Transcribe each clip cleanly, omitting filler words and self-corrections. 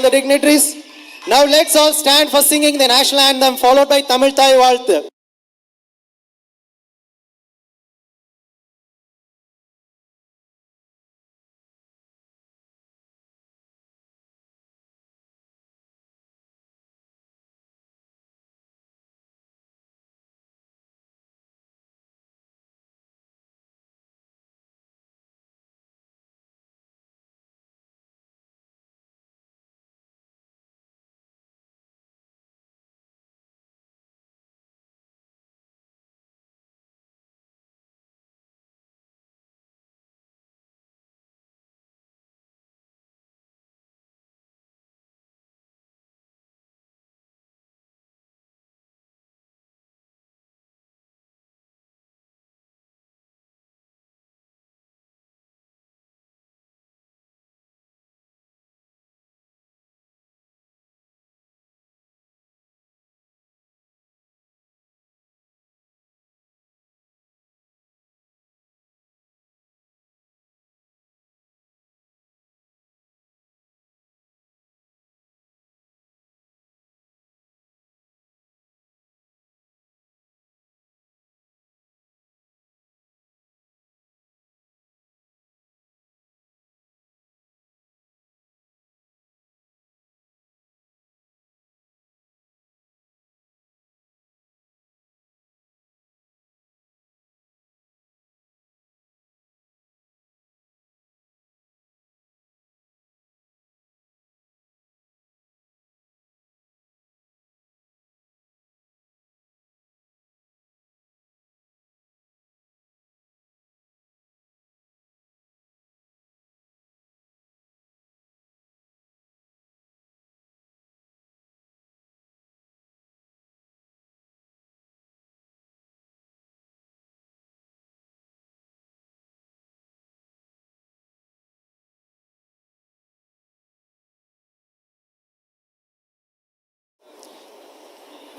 The dignitaries. Now let's all stand for singing the national anthem followed by Tamil Thai Valthu.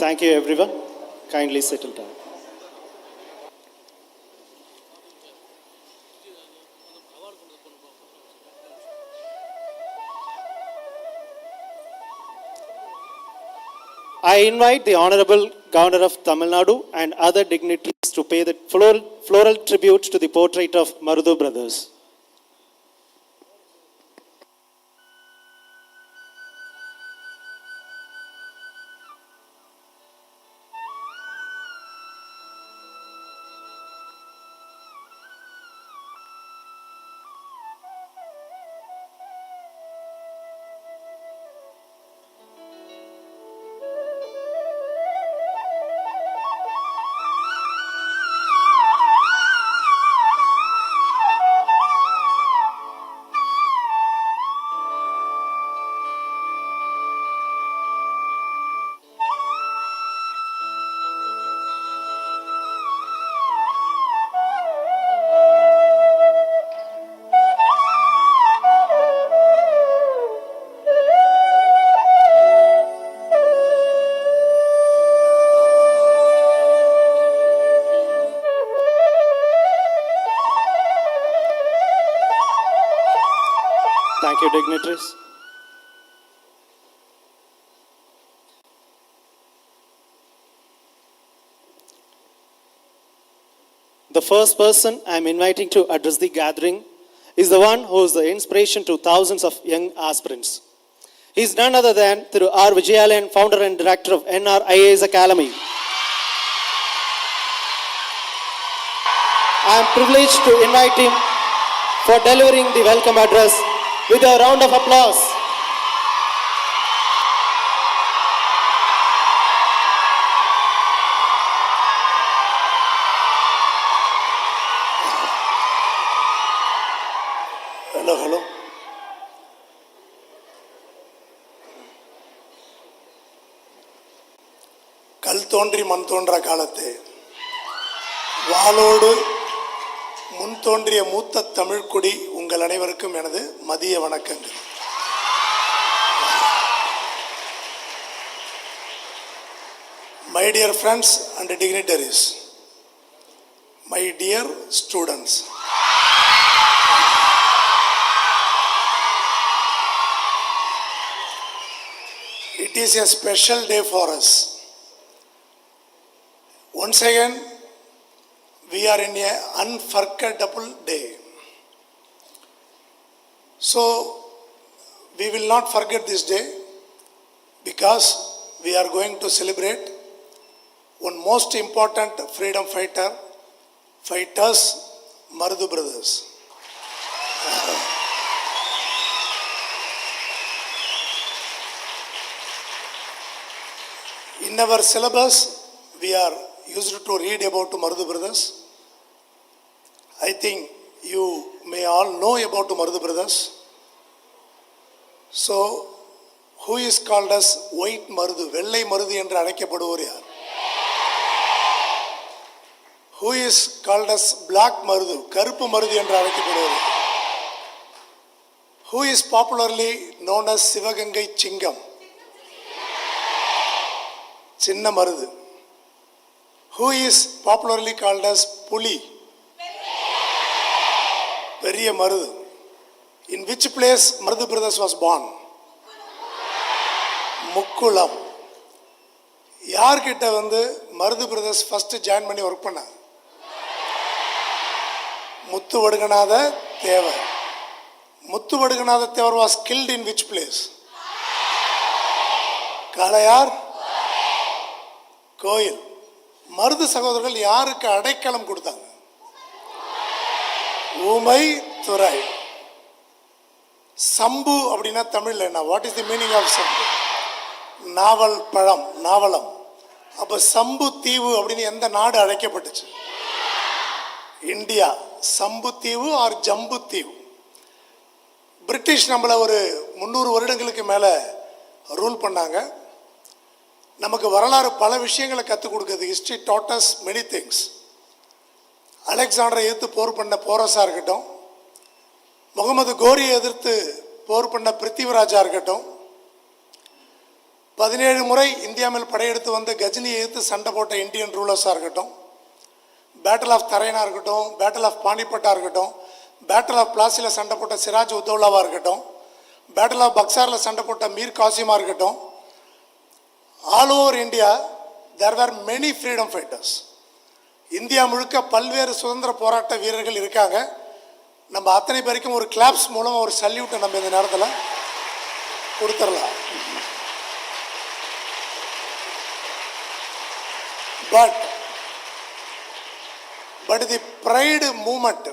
Thank you everyone. Kindly settle down. I invite the Honorable Governor of Tamil Nadu and other dignitaries to pay the floral tribute to the portrait of Marudu brothers. Thank you, dignitaries. The first person I am inviting to address the gathering is the one who is the inspiration to thousands of young aspirants. He is none other than Thiru R. Vijayalan, founder and director of NRIA's Academy. I am privileged to invite him for delivering the welcome address with a round of applause. Hello. கல் தோன்றி மண் தோன்றா காலத்தே வாளோடு முன் தோன்றிய மூத்த தமிழ்க்குடி உங்கள் அனைவருக்கும் எனது மதிய வணக்கங்கள். My dear friends and dignitaries, my dear students, It is a special day for us. Once again, we are in an unforgettable day. So, we will not forget this day because we are going to celebrate one most important freedom fighters, Marudu brothers. In our syllabus, we are used to read about Marudu brothers. I think you may all know about Marudu brothers. So, who is called as White Marudu? Vellai Marudu என்று அழைக்கப்படுவோர் யார்? Who is called as Black Marudu? கருப்பு மருது என்று அழைக்கப்படுவோர் யார்? Who is popularly known as Sivaganga சிங்கம்? சின்ன Marudhu. Who is popularly called as புலி? பெரிய Marudhu. In which place Marudu brothers was born? Mukkulam. யார்கிட்ட Marudu brothers first join பண்ணி ஒர்க் பண்ணாங்க? முத்து வடுகநாத தேவர். முத்து வடுகநாத தேவர் was killed in which place? Kalaiyar கோயில். மருது சகோதரர்கள் யாருக்கு அடைக்கலம் கொடுத்தாங்க? ஊமை துறை. சம்பு அப்படின்னா தமிழ்ல என்ன? What is the meaning of சம்பு? நாவல் பழம், நாவலம். அப்ப சம்பு தீவு அப்படின்னு எந்த நாடு அழைக்கப்பட்டுச்சு? இந்தியா. சம்பு தீவு ஆர் ஜம்பு தீவு. பிரிட்டிஷ் நம்மள ஒரு 300 வருடங்களுக்கு மேல ரூல் பண்ணாங்க. நமக்கு வரலாறு பல விஷயங்களை கற்றுக் கொடுக்குது. History taught us many things. அலெக்சாண்டரை எதிர்த்து போர் பண்ண போரஸா இருக்கட்டும், முகமது கோரியை எதிர்த்து போர் பண்ண பிருத்திவிராஜா இருக்கட்டும், 17 முறை இந்தியா மேல் படையெடுத்து வந்து கஜினியை எதிர்த்து சண்டை போட்ட இந்தியன் ரூலர்ஸாக இருக்கட்டும், பேட்டில் ஆஃப் தரைனா இருக்கட்டும், பேட்டில் ஆஃப் பானிபட்டா இருக்கட்டும், பேட்டில் ஆஃப் பிளாசியில் சண்டை போட்ட சிராஜ் உத்தௌலாவாக இருக்கட்டும், பேட்டில் ஆஃப் பக்சாரில் சண்டை போட்ட மீர் காசிமா இருக்கட்டும், ஆல் ஓவர் இந்தியா தேர் வேர் மெனி ஃப்ரீடம் ஃபைட்டர்ஸ். இந்தியா முழுக்க பல்வேறு சுதந்திர போராட்ட வீரர்கள் இருக்காங்க. நம்ம அத்தனை பேருக்கும் ஒரு கிளாப்ஸ் மூலம் ஒரு சல்யூட்டை நம்ம இந்த நேரத்தில் கொடுத்துடலாம். But the pride movement,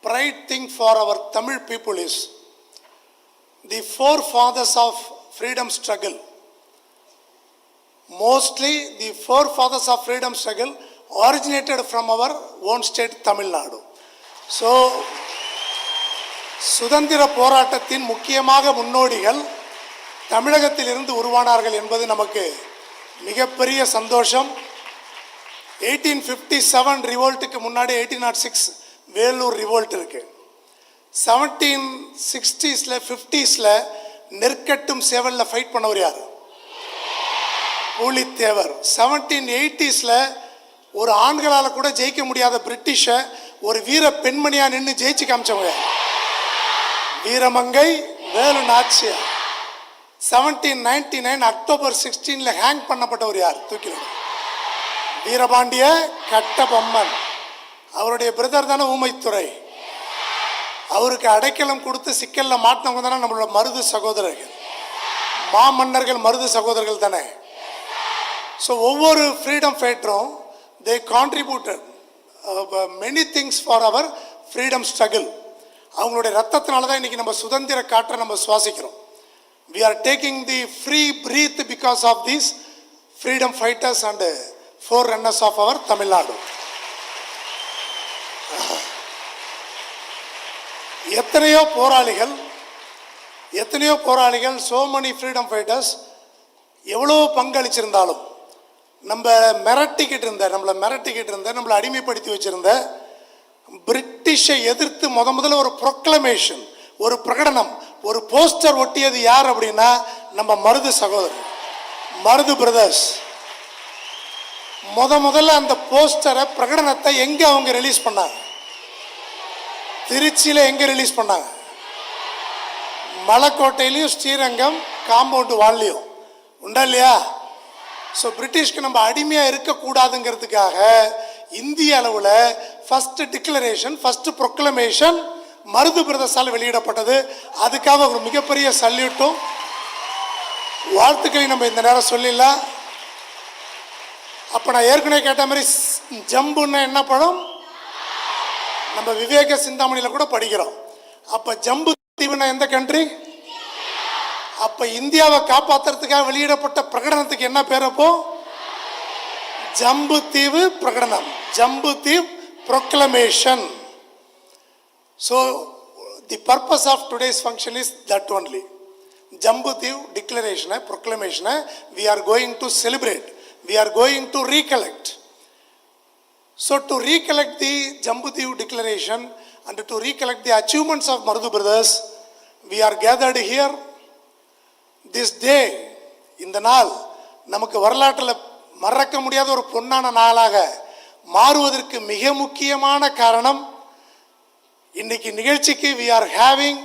pride thing for our Tamil people is the forefathers of freedom struggle. Mostly the forefathers of freedom struggle originated from our own state Tamil Nadu. So சுதந்திர போராட்டத்தின் முக்கியமாக முன்னோடிகள் தமிழகத்தில் இருந்து உருவானார்கள் என்பது நமக்கு மிகப்பெரிய சந்தோஷம். 1857 ரிவோல்ட்டுக்கு முன்னாடி 1806 வேலூர் ரிவோல்ட் இருக்கு. 1760s 50s நெற்கட்டும் சேவல்ல ஃபைட் பண்ணவர் யார்? பூலித்தேவர். 1780s ஒரு ஆண்களால கூட ஜெயிக்க முடியாத பிரிட்டிஷ ஒரு வீர பெண்மணியா நின்று ஜெயிச்சு காமிச்சவங்க வீரமங்கை வேலு நாச்சியார். 1799 அக்டோபர் 16 ஹேங் பண்ணப்பட்டவர் யார்? தூக்கில வீரபாண்டிய கட்டபொம்மன். அவருடைய பிரதர் தானே ஊமைத்துறை. அவருக்கு அடைக்கலம் கொடுத்து சிக்கல்ல மாட்டினவங்க தானே நம்மளோட மருது சகோதரர்கள், மாமன்னர்கள் மருது சகோதரர்கள் தானே. ஸோ ஒவ்வொரு freedom ஃபைட்டரும் they contributed many things for our freedom struggle. அவங்களுடைய ரத்தத்தினால தான் இன்னைக்கு நம்ம சுதந்திர காற்றை நம்ம சுவாசிக்கிறோம். We are taking the free breath because of these freedom fighters and forerunners of our Tamil Nadu. எத்தனையோ போராளிகள் so many freedom fighters எவ்வளோ பங்களிச்சிருந்தாலும் நம்மளை மிரட்டிக்கிட்டு இருந்த நம்மளை அடிமைப்படுத்தி வச்சிருந்த பிரிட்டிஷை எதிர்த்து முதல்ல ஒரு ப்ரொக்ளமேஷன், ஒரு பிரகடனம், ஒரு போஸ்டர் ஒட்டியது யார் அப்படின்னா நம்ம மருது சகோதரர், மருது பிரதர்ஸ். முதல்ல அந்த போஸ்டரை பிரகடனத்தை எங்க அவங்க ரிலீஸ் பண்ணாங்க? திருச்சியில எங்க ரிலீஸ் பண்ணாங்க? மலைக்கோட்டையிலையும் ஸ்ரீரங்கம் காம்பவுண்ட் வால்லையும். உண்டா இல்லையா? ஸோ பிரிட்டிஷ்க்கு நம்ம அடிமையாக இருக்கக்கூடாதுங்கிறதுக்காக இந்திய அளவில் first declaration, first proclamation Marudhu பிரதர்ஸால் வெளியிடப்பட்டது. அதுக்காக ஒரு மிகப்பெரிய சல்யூட்டும் வாழ்த்துக்களை நம்ம இந்த நேரம் சொல்லிடலாம். அப்போ நான் ஏற்கனவே கேட்ட மாதிரி ஜம்புன்னா என்ன படம்? நம்ம விவேக சிந்தாமணியில் கூட படிக்கிறோம். அப்போ ஜம்பு தீவுனா எந்த கண்ட்ரி? அப்போ இந்தியாவை காப்பாற்றுறதுக்காக வெளியிடப்பட்ட பிரகடனத்துக்கு என்ன பேர்? அப்போ ஜம்பு தீவு பிரகடனம், ஜம்பு தீவ் proclamation. So the purpose of today's function is that only. Jambu Div declaration, proclamation, we are going to celebrate, we are going to recollect. So to recollect the Jambu Div declaration and to recollect the achievements of Marudu brothers, we are gathered here this day. இந்த நாள் நமக்கு வரலாற்றில் மறக்க முடியாத ஒரு பொன்னான நாளாக மாறுவதற்கு மிக முக்கியமான காரணம், இன்னைக்கு நிகழ்ச்சிக்கு we are having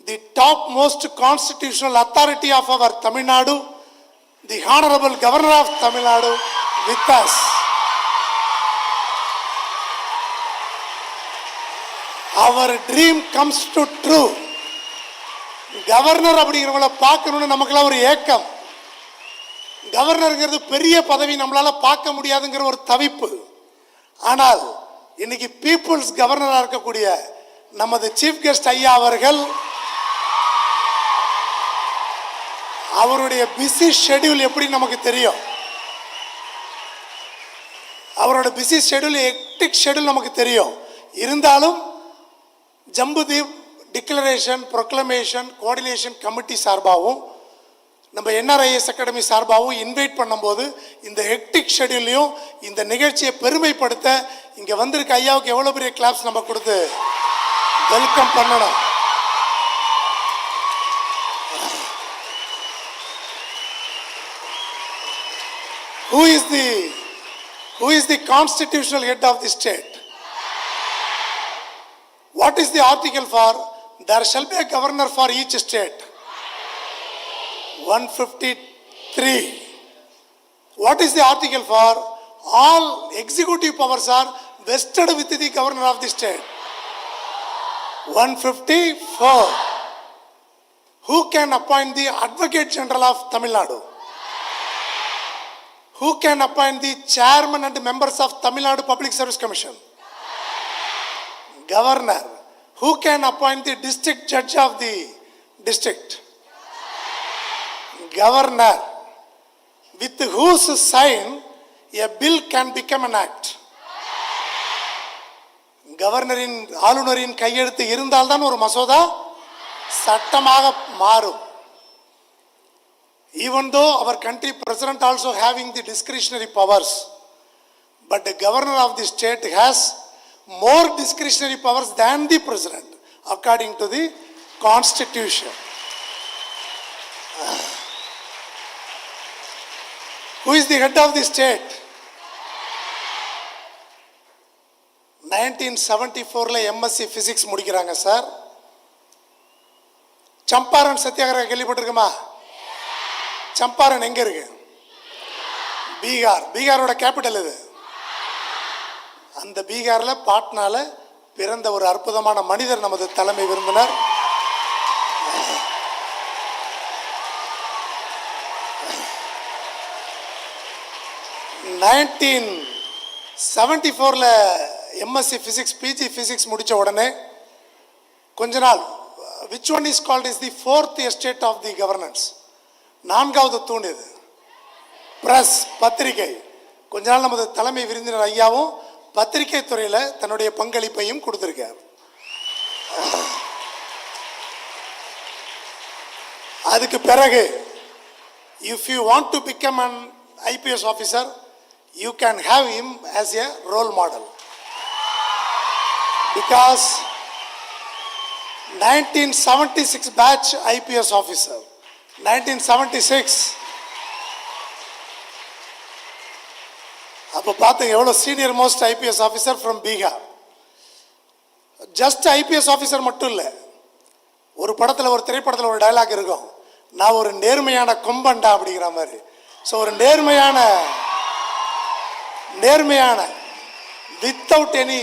the top most constitutional authority of our Tamil Nadu, the Honorable Governor of Tamil Nadu with us. Our dream comes to true. Governor அப்படிங்கிறவங்கள பார்க்கணும்னு நமக்குலாம் ஒரு ஏக்கம். கவர்னருங்கிறது பெரிய பதவி, நம்மளால பார்க்க முடியாதுங்கிற ஒரு தவிப்பு. ஆனால் இன்னைக்கு பீப்புள்ஸ் கவர்னராக இருக்கக்கூடிய நமது சீஃப் கெஸ்ட் ஐயா அவர்கள் அவருடைய பிஸி ஷெட்யூல் எப்படி நமக்கு தெரியும். அவரோட பிஸி ஷெட்யூல், ஹெக்டிக் ஷெட்யூல் நமக்கு தெரியும். இருந்தாலும் ஜம்புதீப் டிக்ளரேஷன் ப்ரொக்ளமேஷன் கோஆர்டினேஷன் கமிட்டி சார்பாகவும் நம்ம என்ஆர்ஐஎஸ் அகாடமி சார்பாகவும் இன்வைட் பண்ணும்போது இந்த ஹெக்டிக் ஷெட்யூல்லையும் இந்த நிகழ்ச்சியை பெருமைப்படுத்த இங்கே வந்திருக்க ஐயாவுக்கு எவ்வளோ பெரிய கிளாப்ஸ் நம்ம கொடுத்து வெல்கம் பண்ணணும். Who is the constitutional head of the state? What is the article for? There shall be a governor for each state. 153. What is the article for? All executive powers are vested with the governor of the state. 154. Who can appoint the Advocate General of Tamil Nadu? Who can appoint the chairman and members of Tamil Nadu Public Service Commission? Governor. Who can appoint the district judge of the district? Governor. With whose sign a bill can become an act? கவர்னரின் ஆளுநரின் கையெழுத்து இருந்தால்தான் ஒரு மசோதா சட்டமாக மாறும். Even though our country president also having the discretionary powers, but the governor of the state has more discretionary powers than the president according to the constitution. Who is the head of the state? 1974 MSc Physics முடிக்கிறாங்க sir. Champaran சத்தியாகிரகம் கேள்விப்பட்டிருக்குமா? சம்பாரன் எங்க இருக்கு? Bihar. பீகாரோட capital இது. அந்த பீகார்ல பாட்னால பிறந்த ஒரு அற்புதமான மனிதர் நமது தலைமை விருந்தினர். Nineteen 74 MSc Physics PG Physics முடிச்ச உடனே கொஞ்ச நாள் which one is called is the fourth estate of the governance? நான்காவது தூண் இது பிரஸ், பத்திரிகை. கொஞ்ச நாள் நமது தலைமை விருந்தினர் ஐயாவும் பத்திரிகை துறையில் தன்னுடைய பங்களிப்பையும் கொடுத்திருக்கார். அதுக்கு பிறகு if you want to become an IPS officer, you can have him as a role model. Because 1976 batch IPS officer, 1976 அப்போ பார்த்துங்க எவ்வளோ senior most IPS officer from Bihar. Just IPS officer மட்டும் இல்லை, ஒரு படத்தில் ஒரு திரைப்படத்தில் ஒரு டயலாக் இருக்கும், நான் ஒரு நேர்மையான கொம்பண்டா அப்படிங்கிற மாதிரி. ஸோ ஒரு நேர்மையான without any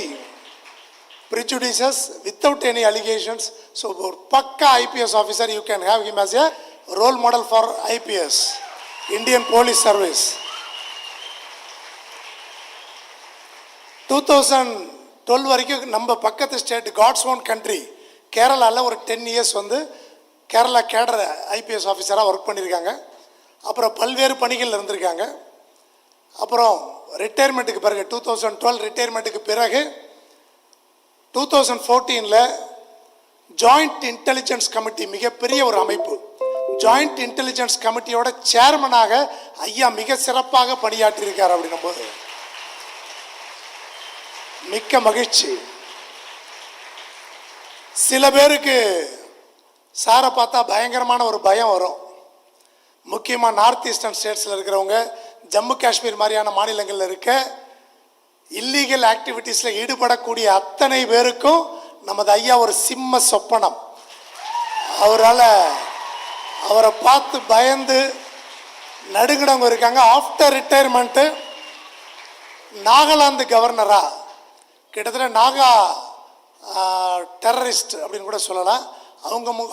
prejudices, without any allegations. So ஒரு பக்கா IPS officer, you can have him as a role model for IPS, Indian Police Service. 2012 வரைக்கும் நம்ம பக்கத்து ஸ்டேட் காட்ஸ் ஓன் கண்ட்ரி கேரளாவில் ஒரு 10 years வந்து கேரளா கேடர் IPS ஆஃபீஸராக ஒர்க் பண்ணியிருக்காங்க. அப்புறம் பல்வேறு பணிகள் இருந்திருக்காங்க. அப்புறம் ரிட்டையர்மெண்ட்டுக்கு பிறகு 2012 ரிட்டையர்மெண்ட்டுக்கு பிறகு 2014 ஜாயிண்ட் இன்டெலிஜென்ஸ் கமிட்டி, மிகப்பெரிய ஒரு அமைப்பு, ஜாயிண்ட் இன்டெலிஜென்ஸ் கமிட்டியோட சேர்மனாக ஐயா மிக சிறப்பாக பணியாற்றியிருக்கார். அப்படின்னும் போது மிக்க மகிழ்ச்சி. சில பேருக்கு சாரை பார்த்தா பயங்கரமான ஒரு பயம் வரும். முக்கியமாக நார்த் ஈஸ்டர்ன் ஸ்டேட்ஸில் இருக்கிறவங்க, ஜம்மு காஷ்மீர் மாதிரியான மாநிலங்களில் இருக்க இல்லீகல் ஆக்டிவிட்டீஸில் ஈடுபடக்கூடிய அத்தனை பேருக்கும் நமது ஐயா ஒரு சிம்ம சொப்பனம். அவரை பார்த்து பயந்து நடுங்கிடவங்க இருக்காங்க. ஆஃப்டர் ரிட்டையர்மெண்ட்டு நாகாலாந்து கவர்னரா, கிட்டத்தட்ட நாகா டெரரிஸ்ட் அப்படின்னு கூட சொல்லலாம்,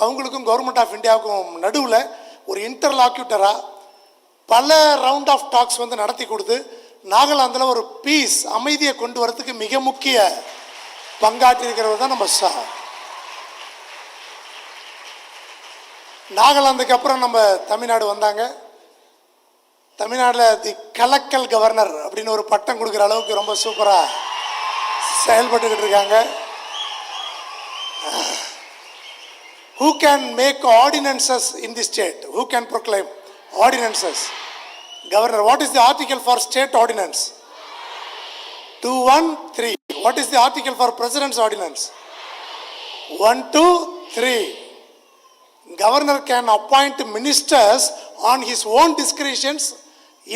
அவங்களுக்கும் கவர்மெண்ட் ஆஃப் இந்தியாவுக்கும் நடுவில் ஒரு இன்டர்லாக்யூட்டராக பல ரவுண்ட் ஆஃப் டாக்ஸ் வந்து நடத்தி கொடுத்து நாகாலாந்தில் ஒரு பீஸ், அமைதியை கொண்டு வரதுக்கு மிக முக்கிய பங்காற்றி இருக்கிறவர் தான் நம்ம சார். நாகாலாந்துக்கு அப்புறம் நம்ம தமிழ்நாடு வந்தாங்க. தமிழ்நாட்டில் தி கலக்கல் கவர்னர் அப்படின்னு ஒரு பட்டம் கொடுக்குற அளவுக்கு ரொம்ப சூப்பராக செயல்பட்டுக்கிட்டு இருக்காங்க. Who can make ordinances in the state? Who can proclaim ordinances? Governor, what is the article for state ordinance? 213. What is the article for president's ordinance? 123. Governor can appoint ministers on his own discretions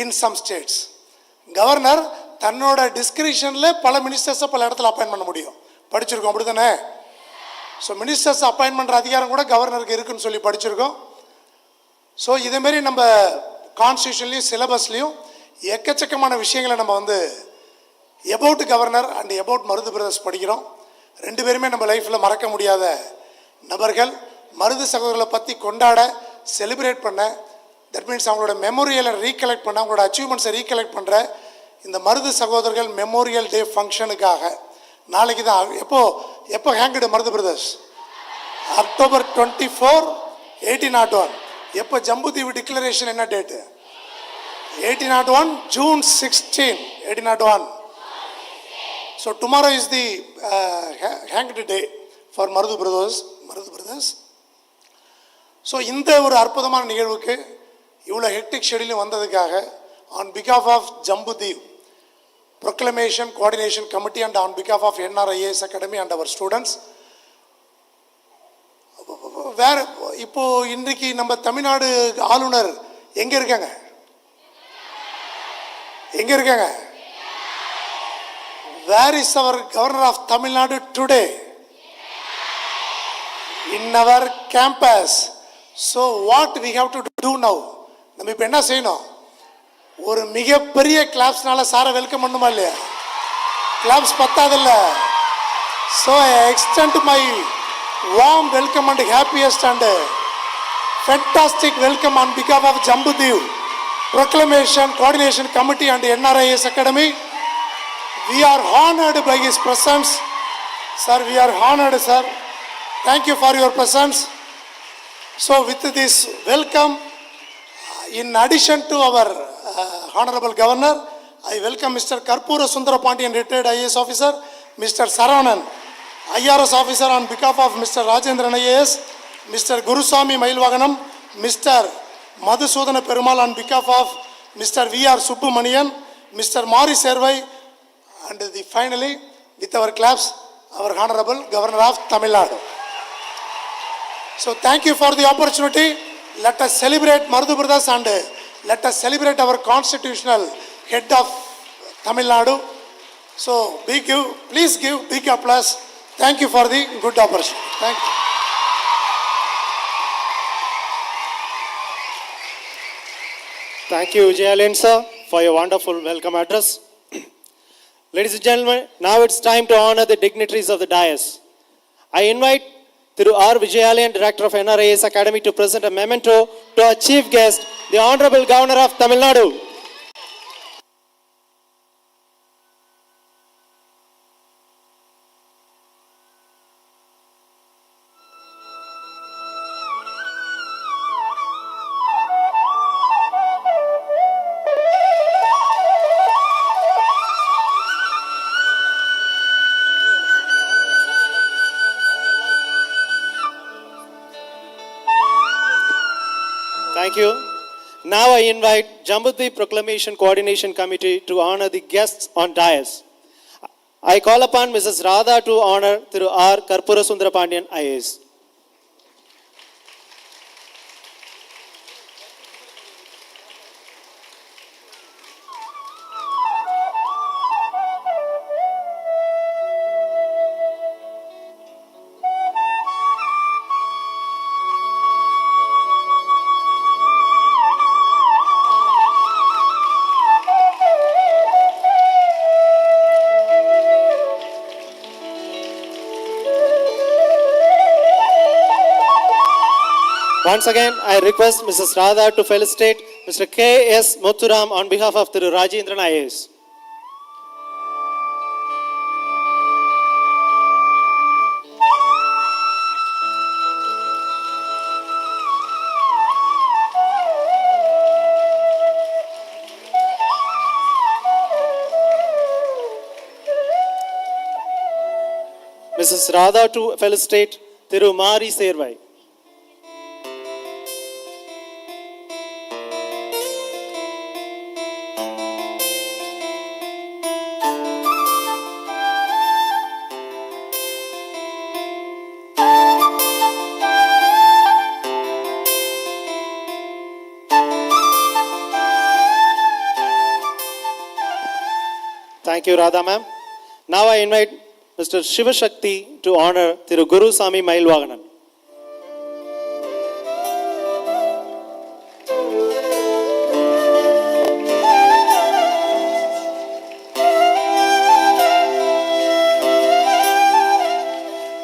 in some states. Governor தன்னோட டிஸ்கிரிஷனில் பல மினிஸ்டர்ஸை பல இடத்துல appoint பண்ண முடியும். படிச்சிருக்கோம் அப்படி தானே? So ministers appoint பண்ணுற அதிகாரம் கூட கவர்னருக்கு இருக்குன்னு சொல்லி படிச்சிருக்கோம். ஸோ இதேமாரி நம்ம கான்ஸ்டியூஷன்லையும் சிலபஸ்லையும் எக்கச்சக்கமான விஷயங்களை நம்ம வந்து about governor and about Marudhu brothers படிக்கிறோம். ரெண்டு பேருமே நம்ம லைஃப்பில் மறக்க முடியாத நபர்கள். மருது சகோதரர்களை பற்றி கொண்டாட, செலிப்ரேட் பண்ண, தட் மீன்ஸ் அவங்களோட மெமோரியலை ரீகலெக்ட் பண்ண, அவங்களோட அச்சீவ்மெண்ட்ஸை ரீகலெக்ட் பண்ணுற இந்த மருது சகோதரர்கள் மெமோரியல் டே ஃபங்க்ஷனுக்காக நாளைக்கு தான் எப்போ ஹேங்கடு மருது பிரதர்ஸ்? October 24, 1801. எப்போ ஜம்புதீவு டிக்ளரேஷன் என்ன date? 1801, June 16, 1801. So tomorrow is the hanged day for Marudhu brothers. So இந்த ஒரு அற்புதமான நிகழ்வுக்கு இவ்வளோ ஹெக்டிக் ஷெடியூல் வந்ததுக்காக on behalf of Jambudweep Proclamation Coordination Committee and on behalf of NRIAS Academy and our students, வேற இப்போ இன்றைக்கு நம்ம தமிழ்நாடு ஆளுநர் எங்க இருக்காங்க? Where is our governor of Tamil Nadu today? In our campus. So what we have to do now? நம்ம இப்போ என்ன செய்யணும்? ஒரு மிகப்பெரிய கிளாப்ஸ்னால சாரை வெல்கம் பண்ணுமா இல்லையா? Claps பத்தாதில்ல. So I extend my warm welcome and happiest and fantastic welcome on behalf of Jambudweep Proclamation Coordination Committee and NRIAS Academy. We are honored by his presence. Sir, we are honored, sir. Thank you for your presence. So with this welcome, in addition to our Honorable Governor, I welcome Mr. Karpura Sundara Pandian, retired IAS officer, Mr. Saravanan, IRS officer on behalf of Mr. Rajendran IAS, Mr. Guruswamy Mailvaganam, Mr. Madhusudana Perumal on behalf of Mr. V.R. Subramanian, Mr. Mari Servai, and finally, with our claps, our Honorable Governor of Tamil Nadu. So thank you for the opportunity. Let us celebrate Marudhu brothers and let us celebrate our constitutional head of Tamil Nadu. So please give big applause. Thank you for the good opportunity. Thank you. Thank you, Vijayalen sir, for your wonderful welcome address. Ladies and gentlemen, now it's time to honor the dignitaries of the dais. I invite Thiru R. Vijayalen, Director of NRIS Academy, to present a memento to our chief guest, the Honorable Governor of Tamil Nadu. Thank you. Now I invite Jambudvi Proclamation Coordination Committee to honor the guests on dais. I call upon Mrs. Radha to honor Thiru R. Karpura Sundrapandian IAS. Once again, I request Mrs. Radha to felicitate Mr. K.S. Muthuram on behalf of Thiru Rajendran IAS. Mrs. Radha to felicitate Thiru Mari Servai. Thank you, Radha ma'am. Now I invite Mr. Shiva Shakti to honor Thiru Guru Sami Mailwaganan.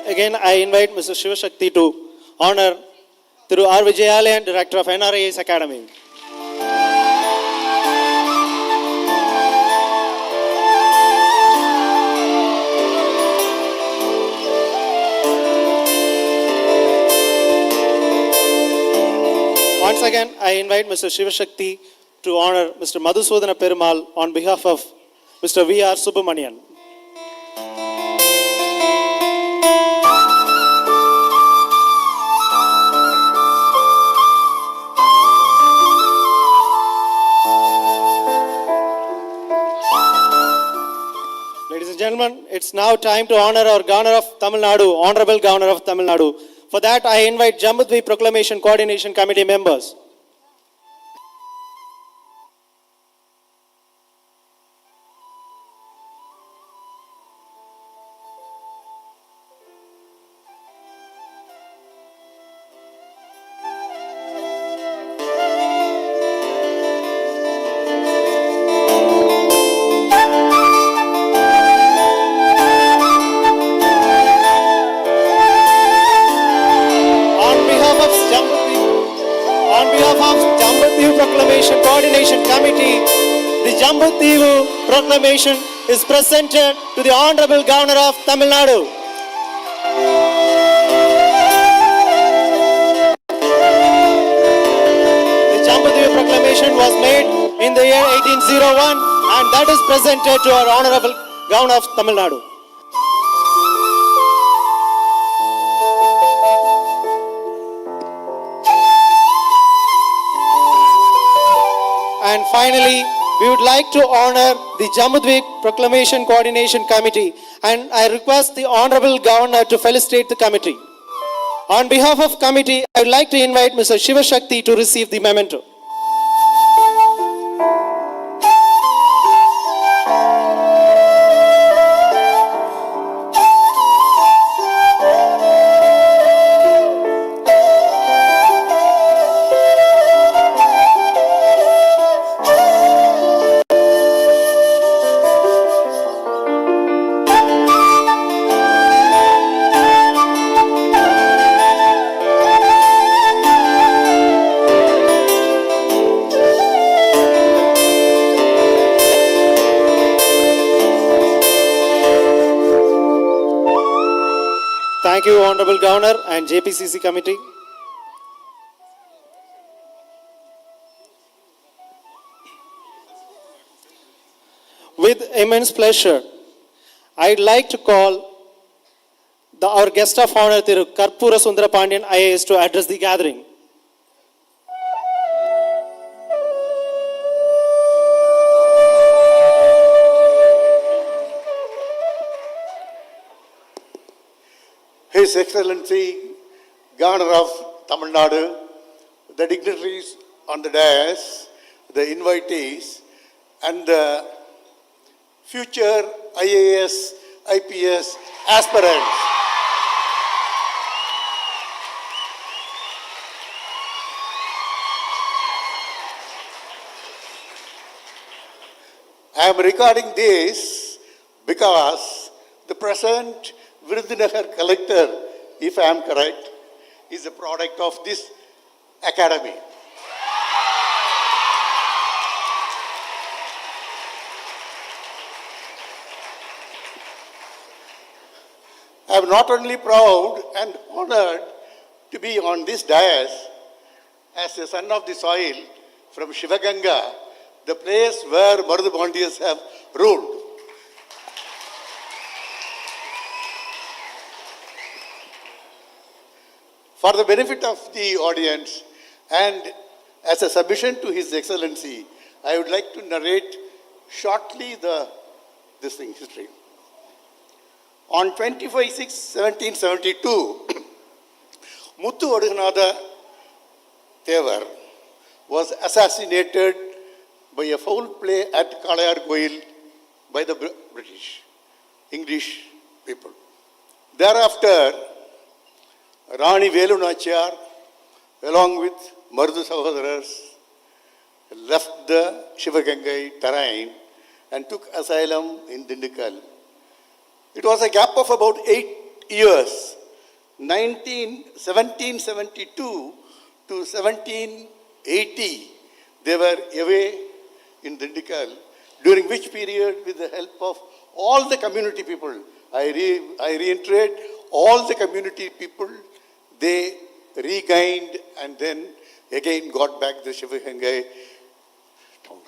Again, I invite Mr. Shiva Shakti to honor Thiru R. Vijayalayan, Director of NRIS Academy. Once again, I invite Mr. Shiva Shakti to honor Mr. Madhusudana Perumal on behalf of Mr. V.R. Subramanian. Ladies and gentlemen, it's now time to honor our Governor of Tamil Nadu, Honorable Governor of Tamil Nadu. For that, I invite Jambudvi Proclamation Coordination Committee members. Proclamation Coordination Committee, the Jambudvi Proclamation is presented to the Honorable Governor of Tamil Nadu. The Jambudvi Proclamation was made in the year 1801 and that is presented to our Honorable Governor of Tamil Nadu. And finally, we would like to honor the Jambudvi Proclamation Coordination Committee, and I request the Honorable Governor to felicitate the committee. On behalf of committee, I would like to invite Mr. Shiva Shakti to receive the memento. Thank you, Honorable Governor and JPCC Committee. With immense pleasure, I'd like to call our guest of honor, Thiru Karpura Sundara Pandian IAS, to address the gathering. His Excellency, Governor of Tamil Nadu, the dignitaries on the dais, the invitees, and the future IAS, IPS aspirants. I am recording this because the present Virudhunagar collector, if I am correct, is a product of this academy. I am not only proud and honored to be on this dais as a son of the soil from Shivaganga, the place where Marudhu Pandiyas have ruled. For the benefit of the audience and as a submission to His Excellency, I would like to narrate shortly this history. On 25/6/1772, Muthu Aduganatha Thevar was assassinated by a foul play at Kalayar Goil by the English people. Thereafter, Rani Velu Nachiyar, along with Marudhu Sahodharas, left the Shivagangai terrain and took asylum in Dindigul. It was a gap of about 8 years, 1772 to 1780, they were away in Dindigul, during which period, with the help of all the community people, I reiterate, all the community people, they regained and then again got back the Shivagangai town.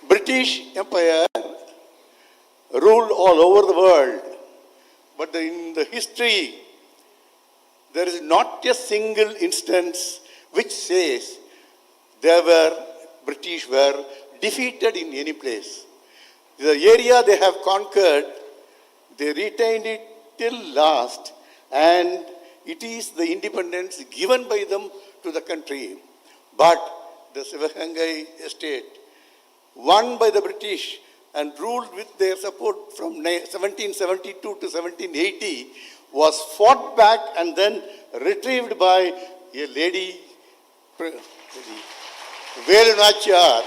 British Empire ruled all over the world, but in the history, there is not a single instance which says British were defeated in any place. The area they have conquered, they retained it till last, and it is the independence given by them to the country. But the Shivagangai estate, won by the British and ruled with their support from 1772 to 1780, was fought back and then retrieved by a lady, Velu Nachiyar,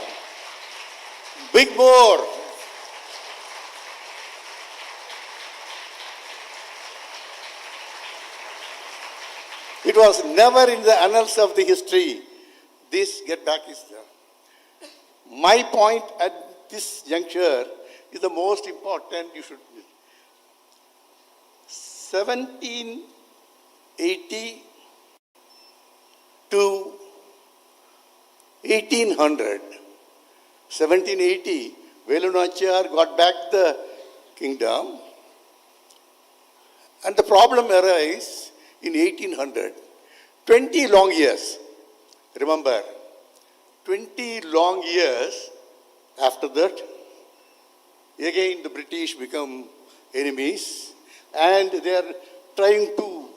Big More. It was never in the annals of the history. This get back is there. My point at this juncture is the most important. You should. 1780 to 1800. 1780, Velu Nachiyar got back the kingdom, and the problem arises in 1800. 20 long years. Remember, 20 long years after that, again the British become enemies and they are trying to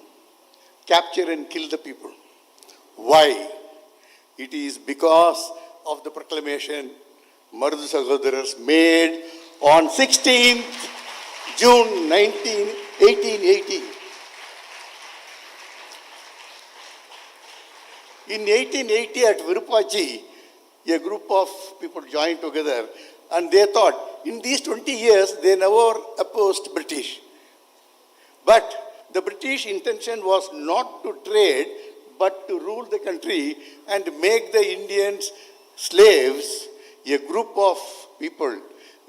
capture and kill the people. Why? It is because of the proclamation Marudhu Sahodharas made on 16th June 1880. In 1880 at Virupachi, a group of people joined together and they thought, in these 20 years, they never opposed British. But the British intention was not to trade, but to rule the country and make the Indians slaves. A group of people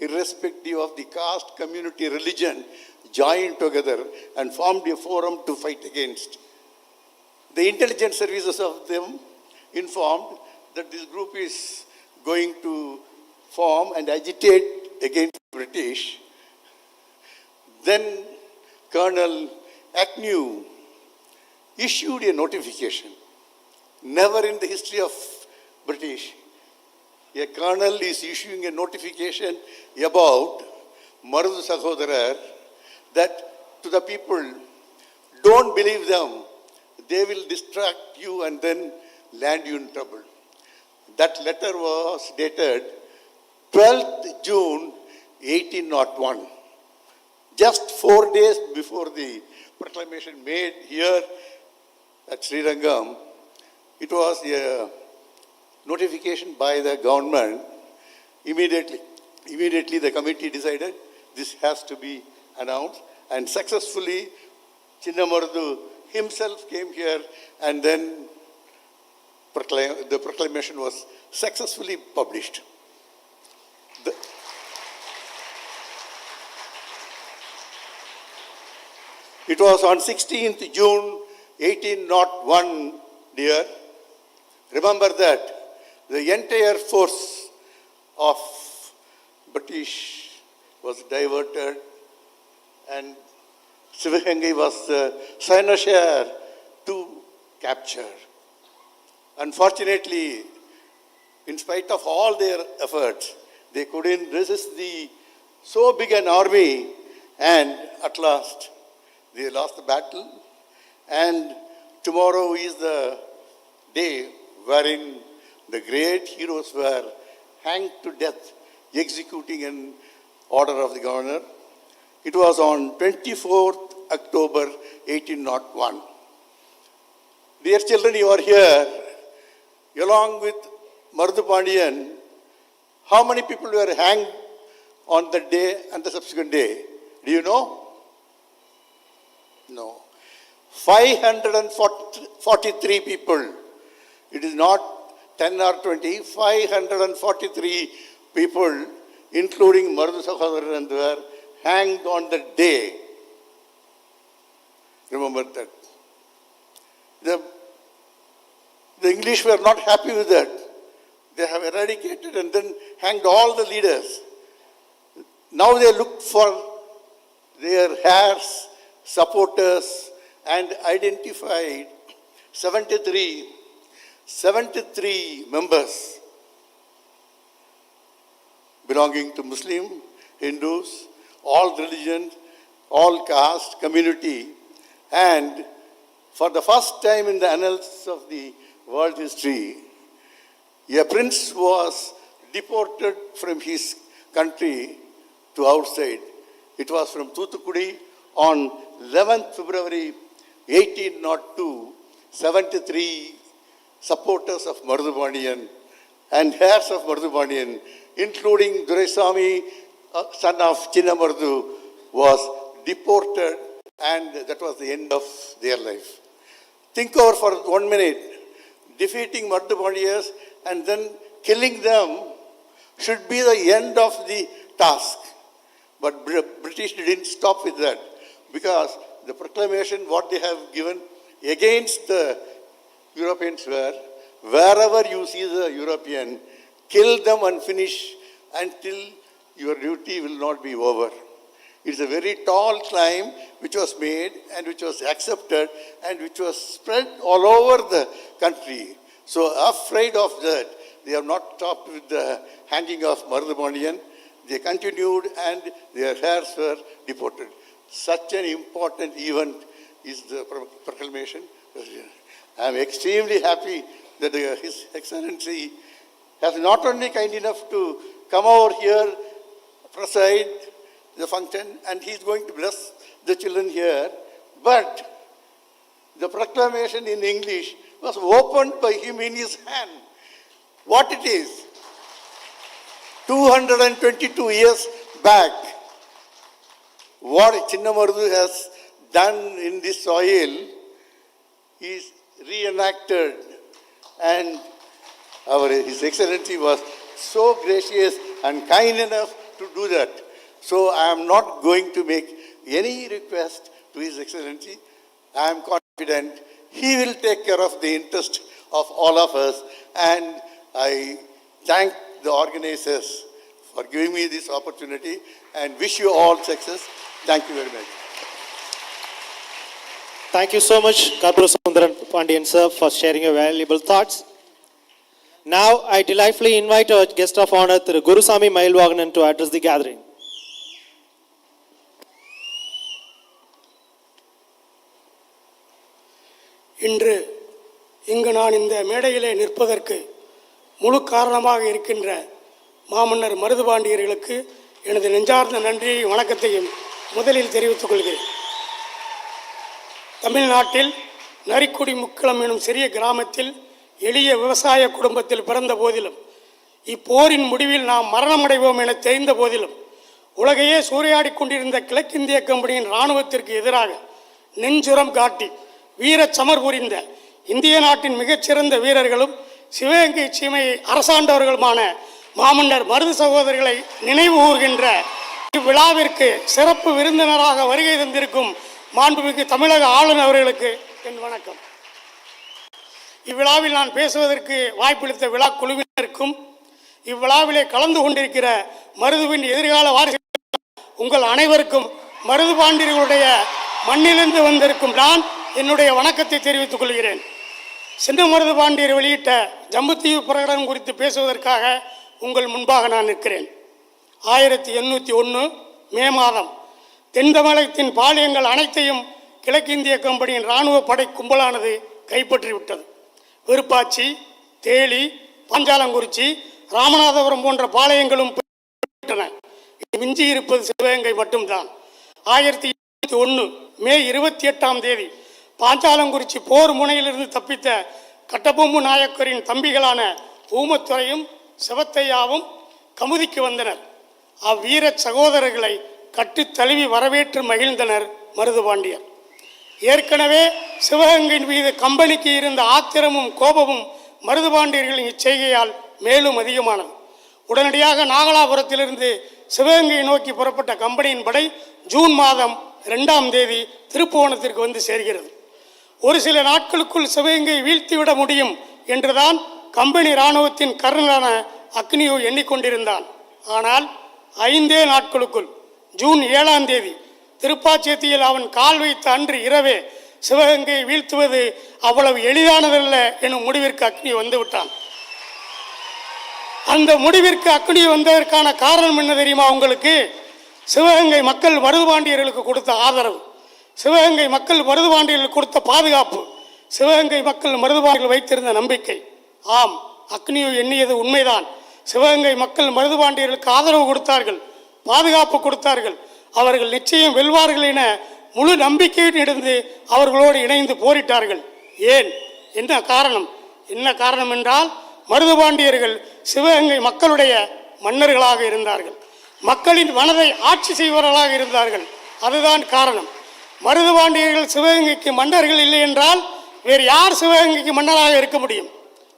irrespective of the caste, community, religion, joined together and formed a forum to fight against. The intelligence services of them informed that this group is going to form and agitate against the British. Then Colonel Agnew issued a notification. Never in the history of British, a colonel is issuing a notification about Marudu Sahodarar that to the people, don't believe them. They will distract you and then land you in trouble. That letter was dated 12th June 1801. Just 4 days before the proclamation made here at Srirangam, it was a notification by the government. Immediately the committee decided this has to be announced, and successfully Chinnamardu himself came here, and then the proclamation was successfully published. It was on 16th June 1801, dear. Remember that the entire force of British was diverted, and Sivagangai was the cynosure to capture. Unfortunately, in spite of all their efforts, they couldn't resist the so big an army, and at last they lost the battle. And tomorrow is the day wherein the great heroes were hanged to death, executing an order of the governor. It was on 24th October 1801. Dear children, you are here along with Marudu Pandian. How many people were hanged on the day and the subsequent day? Do you know? No. 543 people. It is not 10 or 20, 543 people, including Marudu Sahodaran, were hanged on the day. Remember that. The English were not happy with that. They have eradicated and then hanged all the leaders. Now they look for their heirs, supporters, and identified 73 members belonging to Muslim, Hindus, all religions, all caste, community, and for the first time in the annals of the world history, a prince was deported from his country to outside. It was from Thoothukudi on 11th February 1802. 73 supporters of Marudu Pandian and heirs of Marudu Pandian, including Duraisamy, son of Chinnamardu, was deported, and that was the end of their life. Think over for 1 minute. Defeating Marudu Pandiyas and then killing them should be the end of the task. But British didn't stop with that, because the proclamation what they have given against the Europeans were, wherever you see the European, kill them and finish until your duty will not be over. It's a very tall climb which was made and which was accepted and which was spread all over the country. So afraid of that, they have not stopped with the hanging of Marudu Pandian. They continued and their heirs were deported. Such an important event is the proclamation. I am extremely happy that His Excellency has not only kind enough to come over here, preside the function, and he is going to bless the children here, but the proclamation in English was opened by him in his hand. What it is? 222 years back, what Chinnamardu has done in this soil is reenacted, and His Excellency was so gracious and kind enough to do that. So I am not going to make any request to His Excellency. I am confident he will take care of the interest of all of us, and I thank the organizers for giving me this opportunity and wish you all success. Thank you very much. Thank you so much, Karpura Sundaran Pandian sir, for sharing your valuable thoughts. Now, I delightfully invite our guest of honor, Thiru Gurusamy Mailwaganan, to address the gathering. இன்று இங்கு நான் இந்த மேடையிலே நிற்பதற்கு முழு காரணமாக இருக்கின்ற மாமன்னர் மருதுபாண்டியர்களுக்கு எனது நெஞ்சார்ந்த நன்றியையும் வணக்கத்தையும் முதலில் தெரிவித்துக் கொள்கிறேன். தமிழ்நாட்டில் நரிக்குடி முக்குளம் எனும் சிறிய கிராமத்தில் எளிய விவசாய குடும்பத்தில் பிறந்த போதிலும் இப்போரின் முடிவில் நாம் மரணமடைவோம் என தெரிந்த போதிலும் உலகையே சூறையாடி கொண்டிருந்த கிழக்கிந்திய கம்பெனியின் இராணுவத்திற்கு எதிராக நெஞ்சுரம் காட்டி வீரச் சமர் புரிந்த இந்திய நாட்டின் மிகச்சிறந்த வீரர்களும் சிவகங்கை சீமையை அரசாண்டவர்களுமான மாமன்னர் மருது சகோதரர்களை நினைவு கூர்கின்ற இவ்விழாவிற்கு சிறப்பு விருந்தினராக வருகை தந்திருக்கும் மாண்புமிகு தமிழக ஆளுநர் அவர்களுக்கு என் வணக்கம். இவ்விழாவில் நான் பேசுவதற்கு வாய்ப்பளித்த விழா குழுவினருக்கும் இவ்விழாவிலே கலந்து கொண்டிருக்கிற மருதுவின் எதிர்கால வாரிசு உங்கள் அனைவருக்கும் மருது பாண்டியர்களுடைய மண்ணிலிருந்து வந்திருக்கும் நான் என்னுடைய வணக்கத்தை தெரிவித்துக் கொள்கிறேன். சின்ன மருது பாண்டியர் வெளியிட்ட ஜம்புத்தீவு பிரகடனம் குறித்து பேசுவதற்காக உங்கள் முன்பாக நான் நிற்கிறேன். 1801 மே மாதம் தென் தமிழகத்தின் பாளையங்கள் அனைத்தையும் கிழக்கிந்திய கம்பெனியின் இராணுவ படை கும்பலானது கைப்பற்றிவிட்டது. விருப்பாச்சி, தேளி, பாஞ்சாலங்குறிச்சி, ராமநாதபுரம் போன்ற பாளையங்களும் மிஞ்சி இருப்பது சிவகங்கை மட்டும்தான். 1801 மே 28ஆம் தேதி பாஞ்சாலங்குறிச்சி போர் முனையிலிருந்து தப்பித்த கட்டபொம்மு நாயக்கரின் தம்பிகளான ஊமத்துறையும் சிவத்தையாவும் கமுதிக்கு வந்தனர். அவ்வீர சகோதரர்களை கட்டு தழுவி வரவேற்று மகிழ்ந்தனர் மருதுபாண்டியர். ஏற்கனவே சிவகங்கையின் மீது கம்பெனிக்கு இருந்த ஆத்திரமும் கோபமும் மருதுபாண்டியர்களின் இச்செய்கையால் மேலும் அதிகமானது. உடனடியாக நாகலாபுரத்திலிருந்து சிவகங்கையை நோக்கி புறப்பட்ட கம்பெனியின் படை ஜூன் மாதம் 2ஆம் தேதி திருப்புவனத்திற்கு வந்து சேர்கிறது. ஒரு சில நாட்களுக்குள் சிவகங்கையை வீழ்த்திவிட முடியும் என்றுதான் கம்பெனி இராணுவத்தின் கர்னலான அக்னியோ எண்ணிக்கொண்டிருந்தான். ஆனால் 5 நாட்களுக்குள் ஜூன் 7ஆம் தேதி திருப்பாச்சேத்தியில் அவன் கால் வைத்த அன்று இரவே சிவகங்கையை வீழ்த்துவது அவ்வளவு எளிதானதல்ல எனும் முடிவிற்கு அக்னி வந்துவிட்டான். அந்த முடிவிற்கு அக்னி வந்ததற்கான காரணம் என்ன தெரியுமா உங்களுக்கு? சிவகங்கை மக்கள் மருதுபாண்டியர்களுக்கு கொடுத்த ஆதரவு, சிவகங்கை மக்கள் மருதுபாண்டியர்களுக்கு கொடுத்த பாதுகாப்பு, சிவகங்கை மக்கள் மருதுபாண்டியர்கள் வைத்திருந்த நம்பிக்கை. ஆம், அக்னியோ எண்ணியது உண்மைதான். சிவகங்கை மக்கள் மருதுபாண்டியர்களுக்கு ஆதரவு கொடுத்தார்கள், பாதுகாப்பு கொடுத்தார்கள். அவர்கள் நிச்சயம் வெல்வார்கள் என முழு நம்பிக்கையுடன் இருந்து அவர்களோடு இணைந்து போரிட்டார்கள். ஏன்? என்ன காரணம்? என்ன காரணம் என்றால், மருதுபாண்டியர்கள் சிவகங்கை மக்களுடைய மன்னர்களாக இருந்தார்கள், மக்களின் மனதை ஆட்சி செய்பவர்களாக இருந்தார்கள். அதுதான் காரணம். மருதுபாண்டியர்கள் சிவகங்கைக்கு மன்னர்கள் இல்லை என்றால் வேறு யார் சிவகங்கைக்கு மன்னராக இருக்க முடியும்?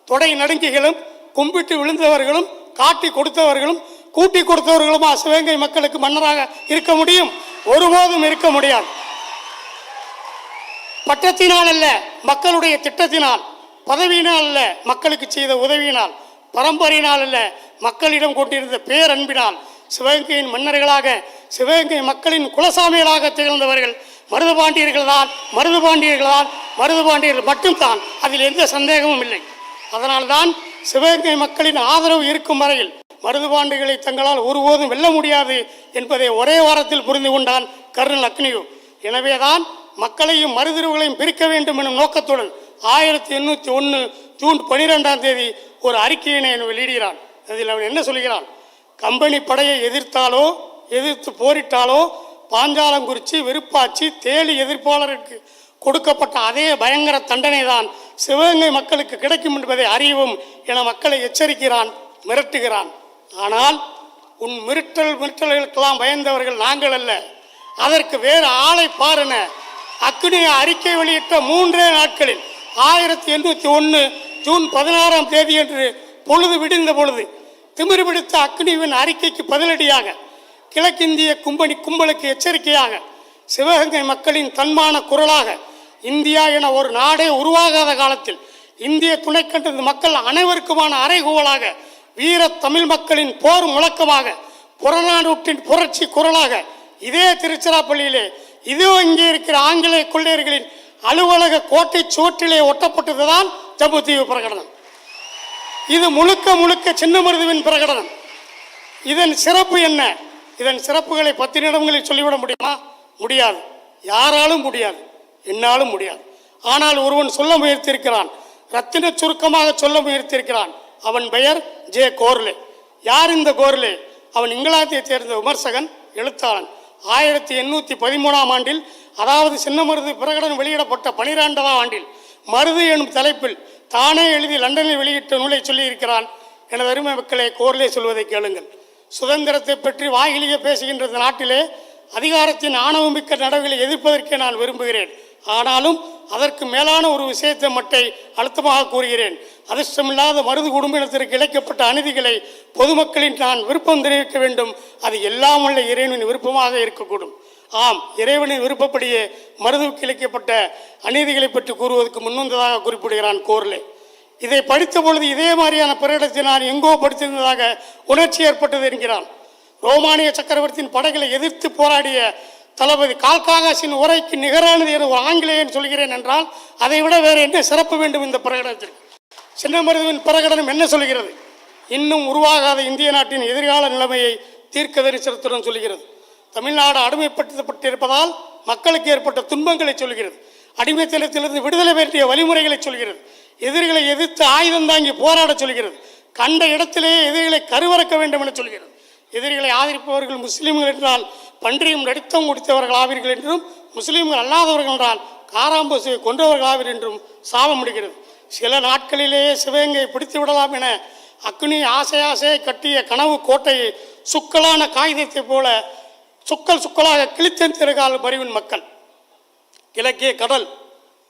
தொடை நடுங்கிகளும் கும்பிட்டு விழுந்தவர்களும் காட்டி கொடுத்தவர்களும் கூட்டி கொடுத்தவர்களுமா சிவகங்கை மக்களுக்கு மன்னராக இருக்க முடியும்? ஒருபோதும் இருக்க முடியாது. பட்டத்தினால் அல்ல, மக்களுடைய திட்டத்தினால், பதவியினால் அல்ல, மக்களுக்கு செய்த உதவியினால், பரம்பரையினால் அல்ல, மக்களிடம் கொண்டிருந்த பேரன்பினால் சிவகங்கையின் மன்னர்களாக, சிவகங்கை மக்களின் குலசாமிகளாக திகழ்ந்தவர்கள் மருதுபாண்டியர்கள் தான், மருதுபாண்டியர்கள் மட்டும்தான். அதில் எந்த சந்தேகமும் இல்லை. அதனால்தான் சிவகங்கை மக்களின் ஆதரவு இருக்கும் வரையில் மருதுபாண்டியர்களை தங்களால் ஒருபோதும் வெல்ல முடியாது என்பதை ஒரே வாரத்தில் புரிந்து கொண்டான் கர்னல் அக்னியோ. எனவேதான் மக்களையும் மருதிருவுகளையும் பிரிக்க வேண்டும் எனும் நோக்கத்துடன் 1801 ஜூன் 12ஆம் தேதி ஒரு அறிக்கையினை வெளியிடுகிறான். அதில் அவன் என்ன சொல்கிறான்? கம்பெனி படையை எதிர்த்தாலோ, எதிர்த்து போரிட்டாலோ, பாஞ்சாலங்குறிச்சி, விருப்பாச்சி, தேளி எதிர்ப்பாளருக்கு கொடுக்கப்பட்ட அதே பயங்கர தண்டனை தான் சிவகங்கை மக்களுக்கு கிடைக்கும் என்பதை அறியவும் என மக்களை எச்சரிக்கிறான், மிரட்டுகிறான். ஆனால் உன் மிரட்டல்களுக்கெல்லாம் பயந்தவர்கள் நாங்கள் அல்ல, அதற்கு வேறு ஆளை பாருன அக்னியை அறிக்கை வெளியிட்ட 3 நாட்களில் 1801 ஜூன் 16ஆம் தேதி என்று பொழுது விடிந்த பொழுது திமிரு பிடித்த அக்னிவின் அறிக்கைக்கு பதிலடியாக கிழக்கிந்திய கும்பலுக்கு எச்சரிக்கையாக, சிவகங்கை மக்களின் தன்மான குரலாக, இந்தியா என ஒரு நாடே உருவாகாத காலத்தில் இந்திய துணைக்கண்ட மக்கள் அனைவருக்குமான அறைகூவலாக, வீர தமிழ் மக்களின் போர் முழக்கமாக, புறநானூற்றின் புரட்சி குரலாக இதே திருச்சிராப்பள்ளியிலே இதோ இங்கே இருக்கிற ஆங்கிலேய கொள்ளையர்களின் அலுவலக கோட்டை சுவற்றிலே ஒட்டப்பட்டதுதான் ஜம்புத்தீவு பிரகடனம். இது முழுக்க சின்னமருதுவின் பிரகடனம். இதன் சிறப்பு என்ன? இதன் சிறப்புகளை 10 நிமிடங்களில் சொல்லிவிட முடியுமா? முடியாது. யாராலும் முடியாது, என்னாலும் முடியாது. ஆனால் ஒருவன் சொல்ல முயற்சியிருக்கிறான், ரத்தின சுருக்கமாக சொல்ல முயற்சியிருக்கிறான். அவன் பெயர் ஜே கோர்லே. யார் இந்த கோர்லே? அவன் இங்கிலாந்தை சேர்ந்த விமர்சகன், எழுத்தாளன். 1813ஆம் ஆண்டில், அதாவது சின்னமருது பிரகடனம் வெளியிடப்பட்ட 12ஆம் ஆண்டில் மருது எனும் தலைப்பில் தானே எழுதி லண்டனில் வெளியிட்ட நூலை சொல்லியிருக்கிறான். எனது அருமை மக்களை, கோர்லே சொல்வதை கேளுங்கள். சுதந்திரத்தை பற்றி வாயிலேயே பேசுகின்ற நாட்டிலே அதிகாரத்தின் ஆணவமிக்க நடவடிக்கைகளை எதிர்ப்பதற்கே நான் விரும்புகிறேன். ஆனாலும் அதற்கு மேலான ஒரு விஷயத்தை மட்டை அழுத்தமாக கூறுகிறேன். அதிர்ஷ்டமில்லாத மருது குடும்பத்திற்கு இழைக்கப்பட்ட அநீதிகளை பொதுமக்களின் நான் விருப்பம் தெரிவிக்க வேண்டும். அது எல்லாம் உள்ள இறைவனின் விருப்பமாக இருக்கக்கூடும். ஆம், இறைவனின் விருப்பப்படியே மருதுவுக்கு இழைக்கப்பட்ட அநீதிகளை பற்றி கூறுவதற்கு முன்வந்ததாக குறிப்பிடுகிறான் கோர்லே. இதை படித்த பொழுது இதே மாதிரியான பிரகடனத்தை நான் எங்கோ படித்திருந்ததாக உணர்ச்சி ஏற்பட்டது என்கிறான். ரோமானிய சக்கரவர்த்தியின் படைகளை எதிர்த்து போராடிய தளபதி கால்காகாசின் உரைக்கு நிகரானது என ஒரு ஆங்கிலேயன் சொல்கிறேன் என்றால் அதை விட வேறு என்ன சிறப்பு வேண்டும் இந்த பிரகடனத்திற்கு? சின்னமருதுவின் பிரகடனம் என்ன சொல்கிறது? இன்னும் உருவாகாத இந்திய நாட்டின் எதிர்கால நிலைமையை தீர்க்க தரிசனத்துடன் சொல்கிறது. தமிழ்நாடு அடிமைப்படுத்தப்பட்டிருப்பதால் மக்களுக்கு ஏற்பட்ட துன்பங்களை சொல்கிறது. அடிமைத்தனத்திலிருந்து விடுதலை பெற்றிய வழிமுறைகளை சொல்கிறது. எதிரிகளை எதிர்த்து ஆயுதம் தாங்கி போராட சொல்கிறது. கண்ட இடத்திலேயே எதிரிகளை கருவறக்க வேண்டும் என சொல்கிறது. எதிரிகளை ஆதரிப்பவர்கள் முஸ்லீம்கள் என்றால் பன்றியும் நடித்தம் குடித்தவர்கள் ஆவீர்கள் என்றும், முஸ்லீம்கள் அல்லாதவர்கள் என்றால் காராம்பசுவை கொன்றவர்கள் ஆவீர் என்றும் சாபம் முடிகிறது. சில நாட்களிலேயே சிவகங்கையை பிடித்து விடலாம் என அக்னி ஆசையாசையை கட்டிய கனவு கோட்டையை சுக்கலான காகிதத்தை போல சுக்கலாக கிழித்தெடுத்திருக்கால் மறிவின் மக்கள். கிழக்கே கடல்,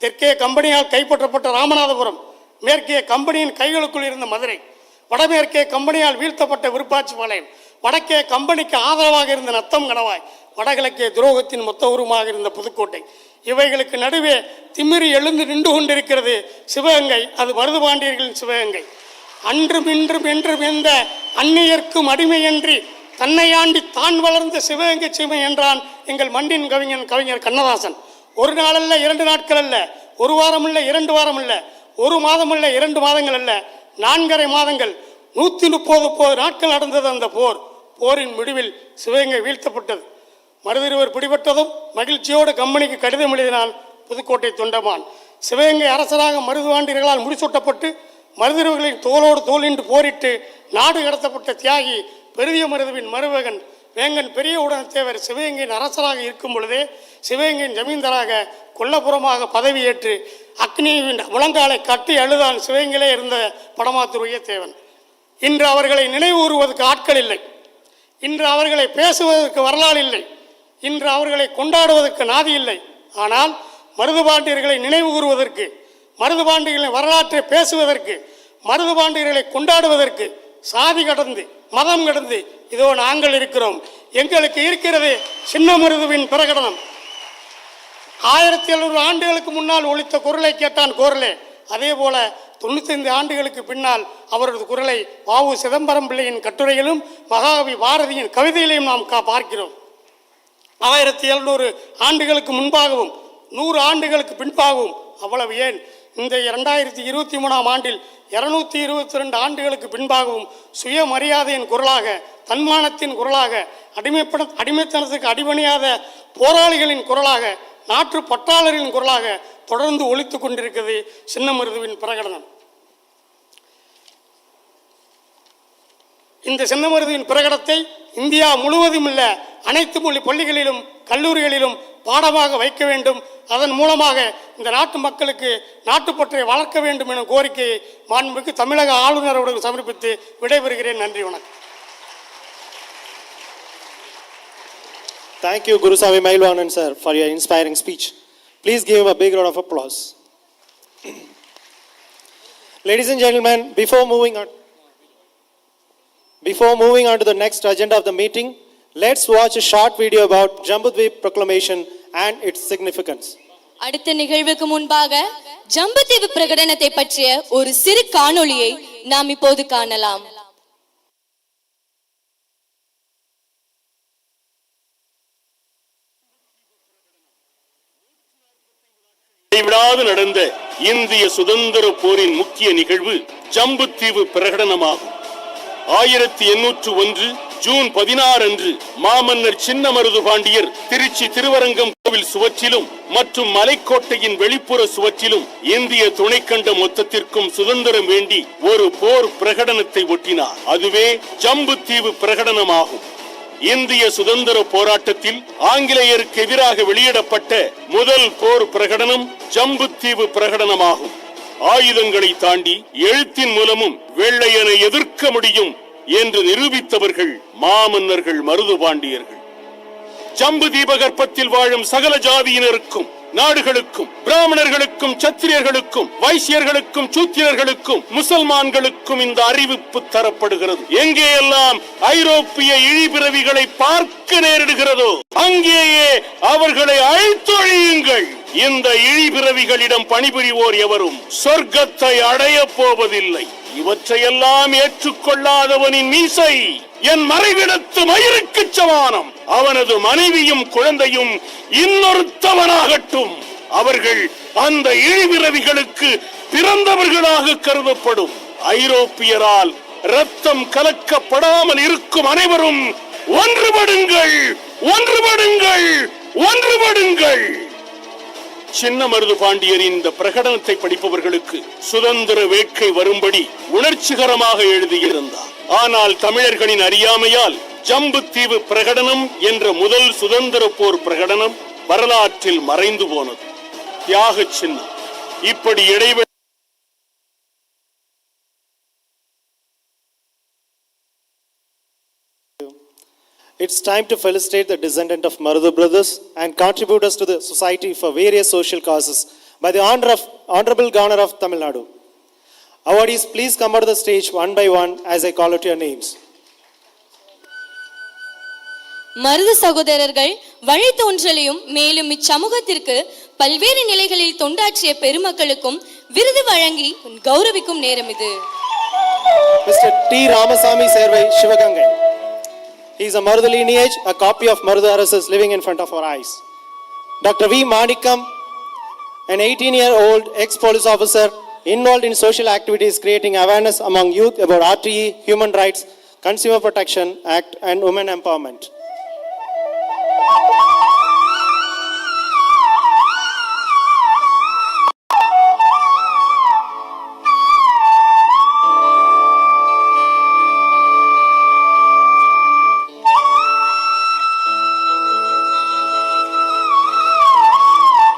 தெற்கே கம்பெனியால் கைப்பற்றப்பட்ட ராமநாதபுரம், மேற்கே கம்பெனியின் கைகளுக்குள் இருந்த மதுரை, வடமேற்கே கம்பெனியால் வீழ்த்தப்பட்ட விருப்பாட்சிபாளையம், வடக்கே கம்பெனிக்கு ஆதரவாக இருந்த நத்தம் கணவாய், வடகிழக்கே துரோகத்தின் மொத்த உருவமாக இருந்த புதுக்கோட்டை. இவைகளுக்கு நடுவே திமிரி எழுந்து நின்று கொண்டிருக்கிறது சிவகங்கை. அது மருதுபாண்டியர்களின் சிவகங்கை. அன்றும் இன்றும் என்றும் எந்த அந்நியர்க்கும் அடிமையன்றி தன்னை ஆண்டி தான் வளர்ந்த சிவகங்கை சீமை என்றான் எங்கள் மண்ணின் கவிஞர் கண்ணதாசன். ஒரு நாள் அல்ல, 2 நாட்கள் அல்ல, ஒரு வாரம் அல்ல, 2 வாரம் அல்ல, ஒரு மாதம் அல்ல, 2 மாதங்கள் அல்ல, 4½ மாதங்கள், 130 நாட்கள் நடந்தது அந்த போர். போரின் முடிவில் சிவகங்கை வீழ்த்தப்பட்டது. மருதிருவர் பிடிபட்டதும் மகிழ்ச்சியோடு கம்பெனிக்கு கடிதம் எழுதினான் புதுக்கோட்டை தொண்டமான். சிவகங்கை அரசராக மருதுபாண்டியர்களால் முடிசூட்டப்பட்டு மருதிருவர்களின் தோளோடு தோல் நின்று போரிட்டு நாடு கடத்தப்பட்ட தியாகி பெரிய மருதுவின் மருமகன் வேங்கன் பெரிய உடனத்தேவர் சிவகங்கையின் அரசராக இருக்கும் பொழுதே சிவகங்கையின் ஜமீன்தாராக கொல்லப்புறமாக பதவியேற்று அக்னியின் முழங்காலை கட்டி அழுதான் சிவகங்கையிலே இருந்த படமாத்துருவிய தேவன். இன்று அவர்களை நினைவுறுவதற்கு ஆட்கள் இல்லை. இன்று அவர்களை பேசுவதற்கு வரலாறு இல்லை. இன்று அவர்களை கொண்டாடுவதற்கு நாதி இல்லை. ஆனால் மருதுபாண்டியர்களை நினைவு கூறுவதற்கு, மருதுபாண்டியர்களின் வரலாற்றை பேசுவதற்கு, மருதுபாண்டியர்களை கொண்டாடுவதற்கு சாதி கடந்து மதம் கடந்து இதோ நாங்கள் இருக்கிறோம். எங்களுக்கு இருக்கிறது சின்னமருதுவின் பிரகடனம். 1700 ஆண்டுகளுக்கு முன்னால் ஒலித்த குரலை கேட்டான் கோர்லே. அதே போல 95 ஆண்டுகளுக்கு பின்னால் அவரது குரலை வாவு சிதம்பரம் பிள்ளையின் கட்டுரையிலும் மகாகவி பாரதியின் கவிதையிலையும் நாம் பார்க்கிறோம். 1700 ஆண்டுகளுக்கு முன்பாகவும் 100 ஆண்டுகளுக்கு பின்பாகவும், அவ்வளவு ஏன் இந்த 2023ஆம் ஆண்டில் 222 ஆண்டுகளுக்கு பின்பாகவும் சுயமரியாதையின் குரலாக, தன்மானத்தின் குரலாக, அடிமைத்தனத்துக்கு அடிபணியாத போராளிகளின் குரலாக, நாட்டு பற்றாளர்களின் குரலாக தொடர்ந்து ஒலித்து கொண்டிருக்கிறது சின்னமருதுவின் பிரகடனம். இந்த சின்னமருதுவின் பிரகடனத்தை இந்தியா முழுவதும் உள்ள அனைத்து மொழி பள்ளிகளிலும் கல்லூரிகளிலும் பாடமாக வைக்க வேண்டும். அதன் மூலமாக இந்த நாட்டு மக்களுக்கு நாட்டுப்பற்றை வளர்க்க வேண்டும் எனும் கோரிக்கையை மாண்புமிகு தமிழக ஆளுநரோடு சமர்ப்பித்து விடைபெறுகிறேன். நன்றி, வணக்கம். Thank you, Gurusami Mailwanan sir, for your inspiring speech. Please give him a big round of applause. Ladies and gentlemen, before moving on to the next agenda of the meeting, Let's watch a short video about Jambudvip proclamation and its significance. அடுத்த நிகழ்வுக்கு முன்பாக ஜம்புதீவு பிரகடனத்தை பற்றிய ஒரு சிறு காணொளியை நாம் இப்போது காணலாம். இடைவிடாது நடந்த இந்திய சுதந்திர போரின் முக்கிய நிகழ்வு ஜம்புதீவு பிரகடனமாகும். 1801 ஜூன் 16 அன்று மாமன்னர் சின்னமருது பாண்டியர் திருச்சி திருவரங்கம் கோவில் சுவற்றிலும் மற்றும் மலைக்கோட்டையின் வெளிப்புற சுவற்றிலும் இந்திய துணைக்கண்ட மொத்தத்திற்கும் சுதந்திரம் வேண்டி ஒரு போர் பிரகடனத்தை ஒட்டினார். அதுவே ஜம்புதீவு பிரகடனமாகும். இந்திய சுதந்திர போராட்டத்தில் ஆங்கிலேயருக்கு எதிராக வெளியிடப்பட்ட முதல் போர் பிரகடனம் ஜம்புதீவு பிரகடனமாகும். ஆயுதங்களை தாண்டி எழுத்தின் மூலமும் வெள்ளையனை எதிர்க்க முடியும் என்று நிரூபித்தவர்கள் மாமன்னர்கள் மருதுபாண்டியர்கள். ஜம்பு தீபகற்பத்தில் வாழும் சகல ஜாதியினருக்கும் நாடுகளுக்கும் பிராமணர்களுக்கும் சத்திரியர்களுக்கும் வைசியர்களுக்கும் சூத்திரர்களுக்கும் முசல்மான்களுக்கும் இந்த அறிவிப்பு தரப்படுகிறது. எங்கேயெல்லாம் ஐரோப்பிய இழிபிறவிகளை பார்க்க நேரிடுகிறதோ அங்கேயே அவர்களை அழித்தொழியுங்கள். இந்த இழிபிறவிகளிடம் பணிபுரிவோர் எவரும் சொர்க்கத்தை அடைய போவதில்லை. இவற்றையெல்லாம் ஏற்றுக்கொள்ளாதவனின் மீசை என் மறைவிடத்து மயிருக்கு சமானம். அவனது மனைவியும் குழந்தையும் இன்னொருத்தவனாகட்டும். அவர்கள் அந்த இழிபிறவிகளுக்கு பிறந்தவர்களாக கருதப்படும். ஐரோப்பியரால் ரத்தம் கலக்கப்படாமல் இருக்கும் அனைவரும் ஒன்றுபடுங்கள், ஒன்றுபடுங்கள், ஒன்றுபடுங்கள். சின்னமருது பாண்டியரின் இந்த பிரகடனத்தை படிப்பவர்களுக்கு சுதந்திர வேட்கை வரும்படி உணர்ச்சிகரமாக எழுதியிருந்தார். ஆனால் தமிழர்களின் அறியாமையால் ஜம்புதீவு பிரகடனம் என்ற முதல் சுதந்திர போர் பிரகடனம் வரலாற்றில் மறைந்து போனது. தியாக சின்னம். இப்படி இடைவெளி It's time to felicitate the descendant of Marudhu brothers and contributors to the society for various social causes by the Honorable Governor of Tamil Nadu. Awardees, please come out of the stage one by one as I call out your names. Marudhu சகோதரர்கள் வழித்தோன்றலையும் மேலும் இச்சமூகத்திற்கு பல்வேறு நிலைகளில் தொண்டாற்றிய பெருமக்களுக்கும் விருது வழங்கி கௌரவிக்கும் நேரம் இது. Mr. T. Ramasamy Servai Shivagangai. He is a Marudhu lineage, a copy of Marudhu RSS living in front of our eyes. Dr. V. Manikam, an 18-year-old ex-police officer involved in social activities creating awareness among youth about RTE, Human Rights, Consumer Protection Act and women empowerment.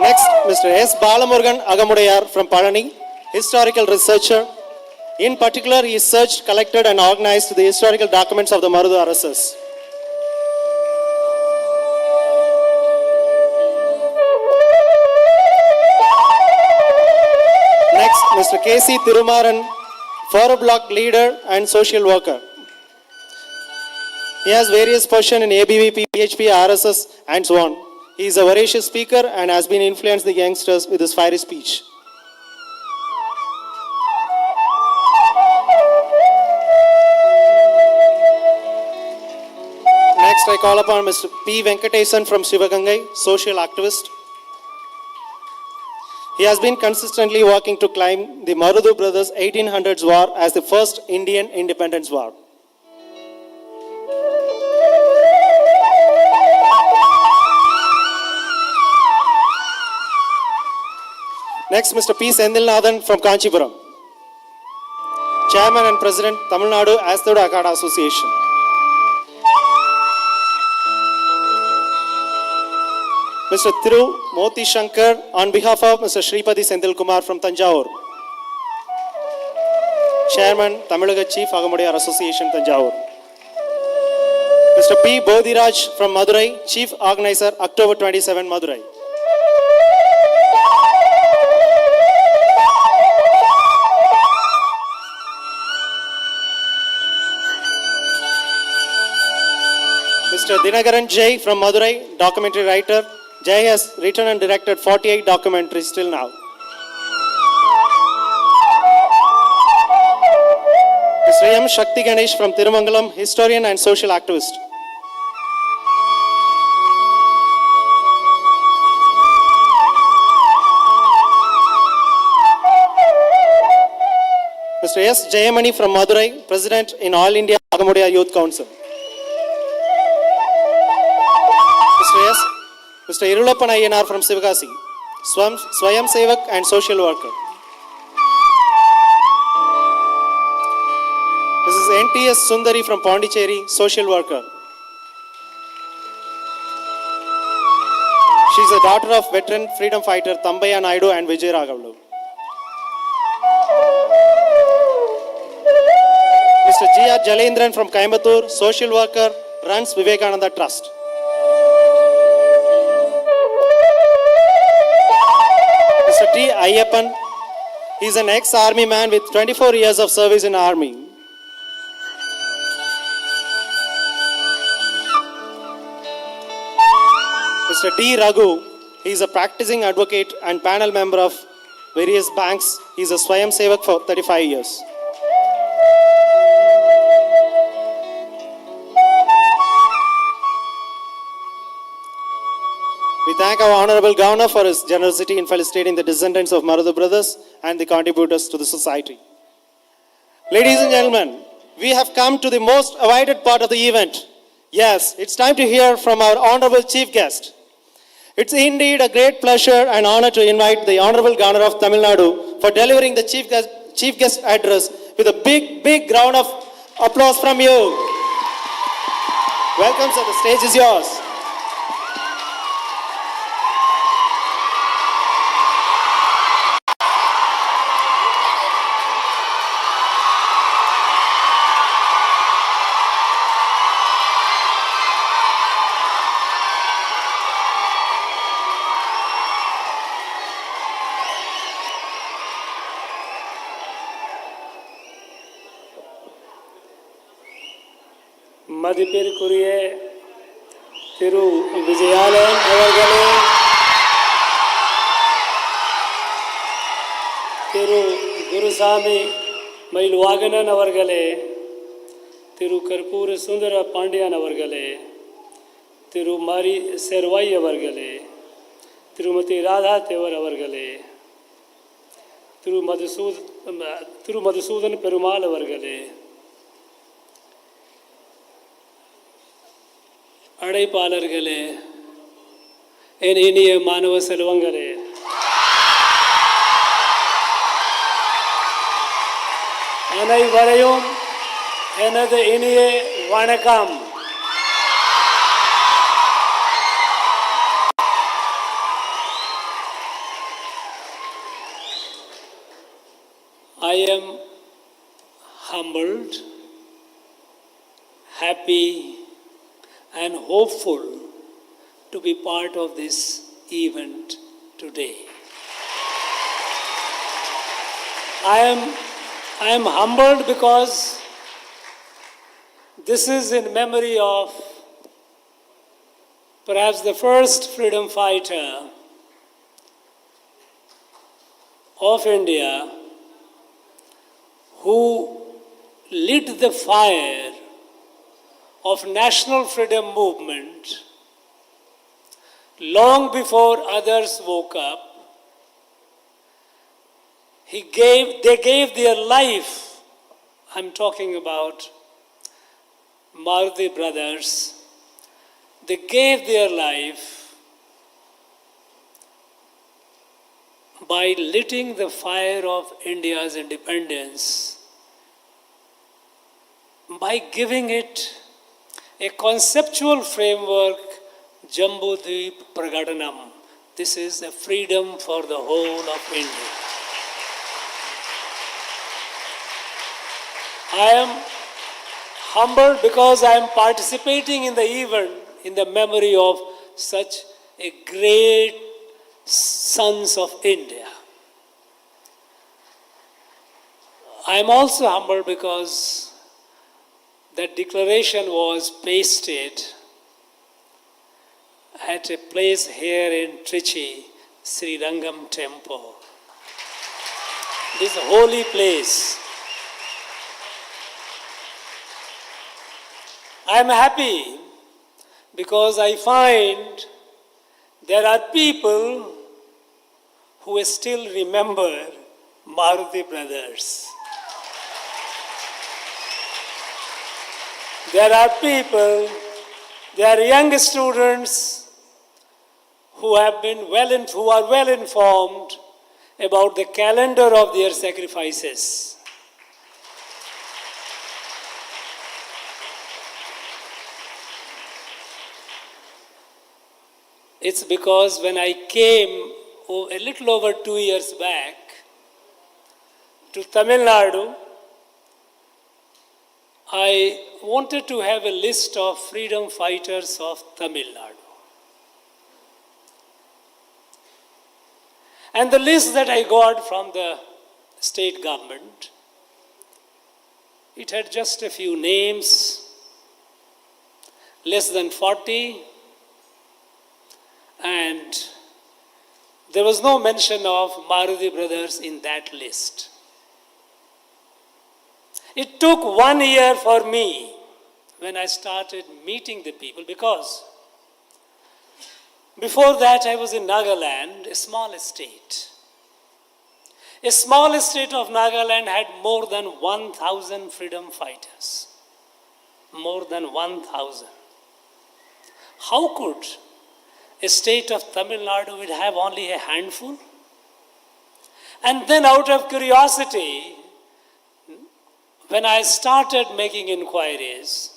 Next, Mr. S. Balamurgan Agamudayar from Palani, historical researcher. In particular, he searched, collected and organized the historical documents of the Marudhu RSS. Next, Mr. K.C. Thirumaran, forward block leader and social worker. He has various positions in ABVP, PHP, RSS and so on. He is a voracious speaker and has been influenced the youngsters with his fiery speech. Next, I call upon Mr. P. Venkatesan from Sivagangai, social activist. He has been consistently working to claim the Marudhu brothers' 1800s war as the first Indian independence war. Next, Mr. P. Sendilnathan from Kanchipuram, Chairman and President, Tamil Nadu Asthoda Akada Association. Mr. Thiru Moti Shankar on behalf of Mr. Shripati Senthil Kumar from Tanjavur, Chairman, Tamilaga Chief Agamudayar Association, Tanjavur. Mr. P. Bodhiraj from Madurai, Chief Organizer, October 27, Madurai. Mr. Mr. Dinagaran Jay from Madurai, documentary writer. Jay has written and directed 48 documentaries till now. Mr. M. Shakti Ganesh from Tirumangalam, historian and social activist. Mr. S. Jayamani from Madurai, President in All India Agamudia Youth Council. Mr. Irulappan Ayyanar from Sivagasi, Swayam Sevak and social worker. Mrs. N.T.S. Sundari from Pondicherry, social worker. She is the daughter of veteran freedom fighter Thambaya Naidu and Vijay Raghavlu. Mr. G.R. Jalendran from Coimbatore, social worker, runs Vivekananda Trust. Mr. T. Ayyappan, he is an ex-army man with 24 years of service in army. Mr. D. Raghu, he is a practicing advocate and panel member of various banks. He is a Swayam Sevak for 35 years. We thank our Honorable Governor for his generosity in felicitating the descendants of Marudu brothers and the contributors to the society. Ladies and gentlemen, we have come to the most awaited part of the event. Yes, it's time to hear from our Honorable Chief Guest. It's indeed a great pleasure and honor to invite the Honorable Governor of Tamil Nadu for delivering the Chief Guest address with a big round of applause from you. Welcome, sir. The stage is yours. மதிப்பிற்குரிய திரு விஜயாலயன் அவர்களே, திரு குருசாமி மயில்வாகனன் அவர்களே, திரு கற்பூர சுந்தர பாண்டியன் அவர்களே, திரு மாரி செர்வாய் அவர்களே, திருமதி ராதா தேவர் அவர்களே, திரு மதுசூதன் பெருமாள் அவர்களே, அழைப்பாளர்களே, என் இனிய மாணவ செல்வங்களே, அனைவரையும் எனது இனிய வணக்கம். I am humbled, happy and hopeful to be part of this event today. I am humbled because this is in memory of perhaps the first freedom fighter of India who lit the fire of national freedom movement long before others woke up. They gave their life. I'm talking about Maruti brothers. They gave their life by lighting the fire of India's independence, by giving it a conceptual framework, Jambudvip Pragadanam. This is a freedom for the whole of India. I am humbled because I am participating in the event in the memory of such a great sons of India. I am also humbled because that declaration was pasted at a place here in Trichy, Sri Rangam Temple. This holy place. I am happy because I find there are people who still remember Maruti brothers. There are people, there are young students who are well informed about the calendar of their sacrifices. It's because when I came a little over 2 years back to Tamil Nadu, I wanted to have a list of freedom fighters of Tamil Nadu. And the list that I got from the state government, it had just a few names, less than 40, and there was no mention of Maruti brothers in that list. It took 1 year for me when I started meeting the people, because before that I was in Nagaland, a small state. A small state of Nagaland had more than 1,000 freedom fighters. More than 1,000. How could a state of Tamil Nadu would have only a handful? And then out of curiosity, when I started making inquiries,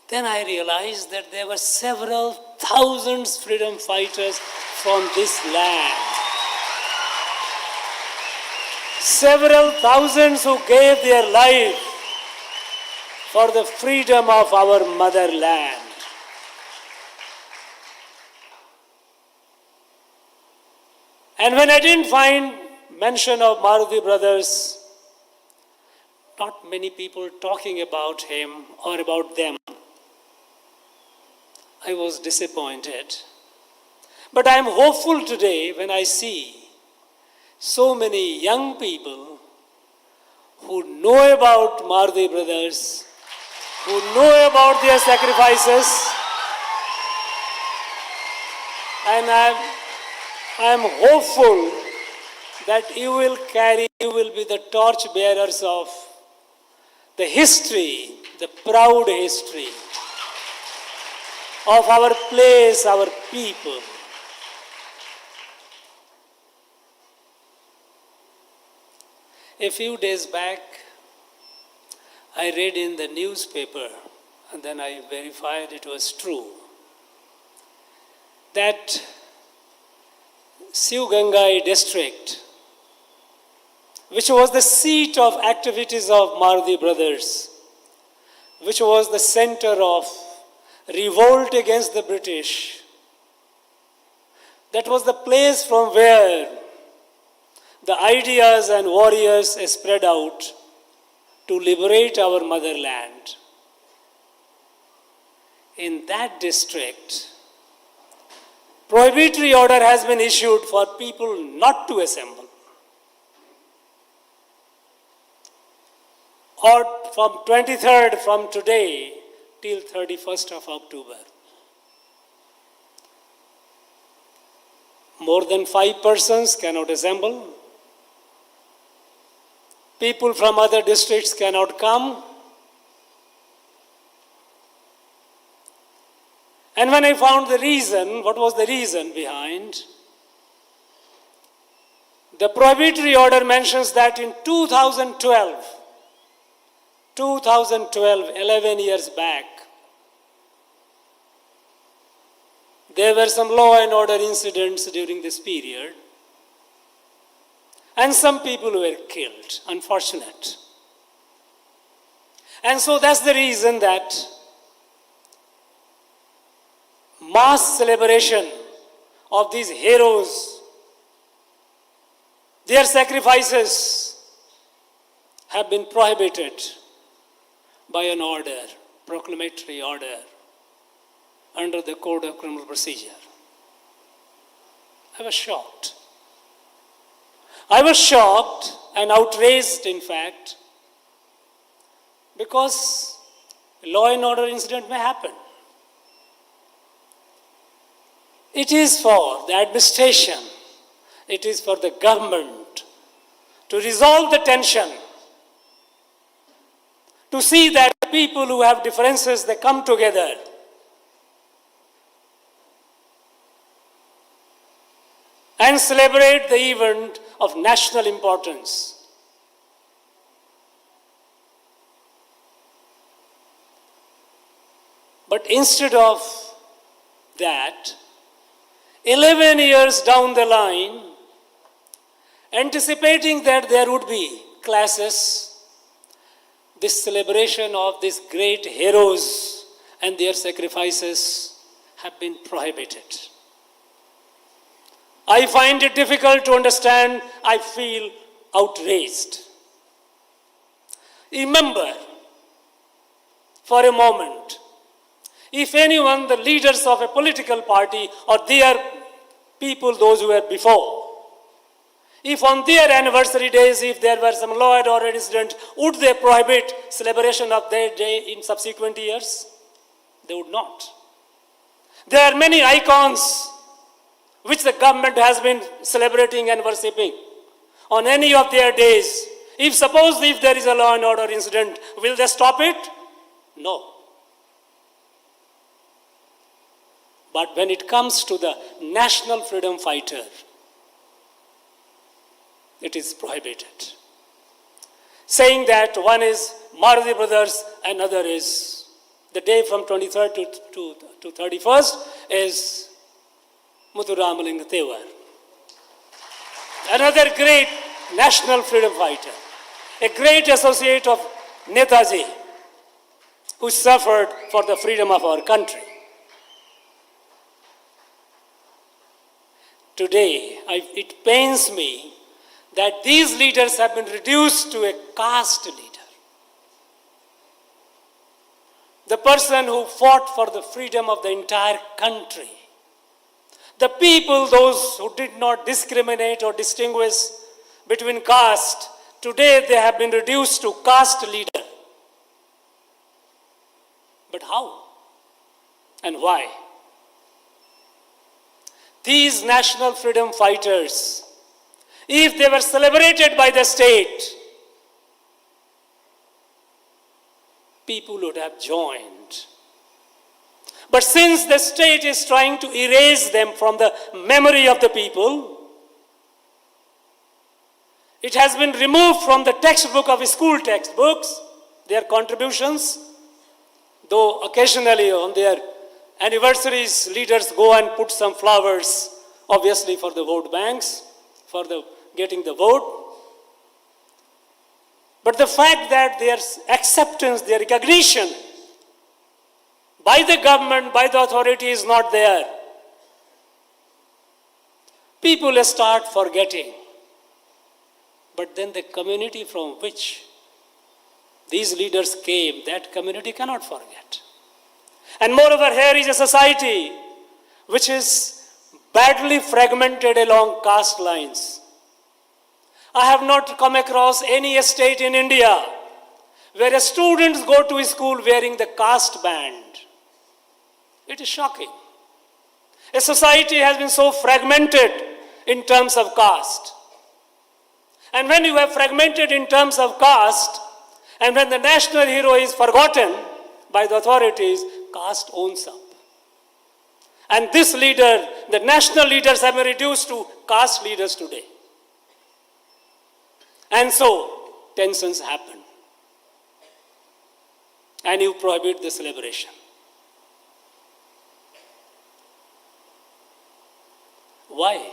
then I realized that there were several thousands freedom fighters from this land. Several thousands who gave their life for the freedom of our motherland. And when I didn't find mention of Maruti brothers, not many people talking about him or about them, I was disappointed. But I am hopeful today when I see so many young people who know about Maruti brothers, who know about their sacrifices, and I am hopeful that you will be the torch bearers of the history, the proud history of our place, our people. A few days back, I read in the newspaper, and then I verified it was true, that Sivagangai district, which was the seat of activities of Maruti brothers, which was the center of revolt against the British, that was the place from where the ideas and warriors spread out to liberate our motherland. In that district, prohibitory order has been issued for people not to assemble. Or from 23rd, from today, till 31st of October. More than 5 persons cannot assemble. People from other districts cannot come. And when I found the reason, what was the reason behind? The prohibitory order mentions that in 2012, 11 years back, there were some law and order incidents during this period, and some people were killed, unfortunate. And so that's the reason that mass celebration of these heroes, their sacrifices have been prohibited by an order, proclamatory order. under the Code of Criminal Procedure. I was shocked. I was shocked and outraged, in fact, because a law and order incident may happen. It is for the administration, it is for the government to resolve the tension, to see that people who have differences, they come together. And celebrate the event of national importance. But instead of that, 11 years down the line, anticipating that there would be classes, this celebration of these great heroes and their sacrifices have been prohibited. I find it difficult to understand. I feel outraged. Remember, for a moment, if anyone, the leaders of a political party or their people, those who were before, if on their anniversary days, if there were some law and order incident, would they prohibit celebration of their day in subsequent years? They would not. There are many icons which the government has been celebrating and worshipping on any of their days. If there is a law and order incident, will they stop it? No. But when it comes to the national freedom fighter, it is prohibited. Saying that one is Maruti Brothers, another is the day from 23rd to 31st is Muthuramalinga Thevar. Another great national freedom fighter, a great associate of Netaji, who suffered for the freedom of our country. Today, it pains me that these leaders have been reduced to a caste leader. The person who fought for the freedom of the entire country. The people, those who did not discriminate or distinguish between caste, today they have been reduced to caste leader. But how? And why? These national freedom fighters, if they were celebrated by the state, people would have joined. But since the state is trying to erase them from the memory of the people, it has been removed from the textbook of school textbooks, their contributions, though occasionally on their anniversaries, leaders go and put some flowers, obviously for the vote banks, for the getting the vote. But the fact that their acceptance, their recognition by the government, by the authority is not there, people start forgetting. But then the community from which these leaders came, that community cannot forget. And moreover, here is a society which is badly fragmented along caste lines. I have not come across any state in India where students go to school wearing the caste band. It is shocking. A society has been so fragmented in terms of caste. And when you have fragmented in terms of caste, and when the national hero is forgotten by the authorities, caste owns up. And this leader, the national leaders have been reduced to caste leaders today. And so, tensions happen. And you prohibit the celebration. Why?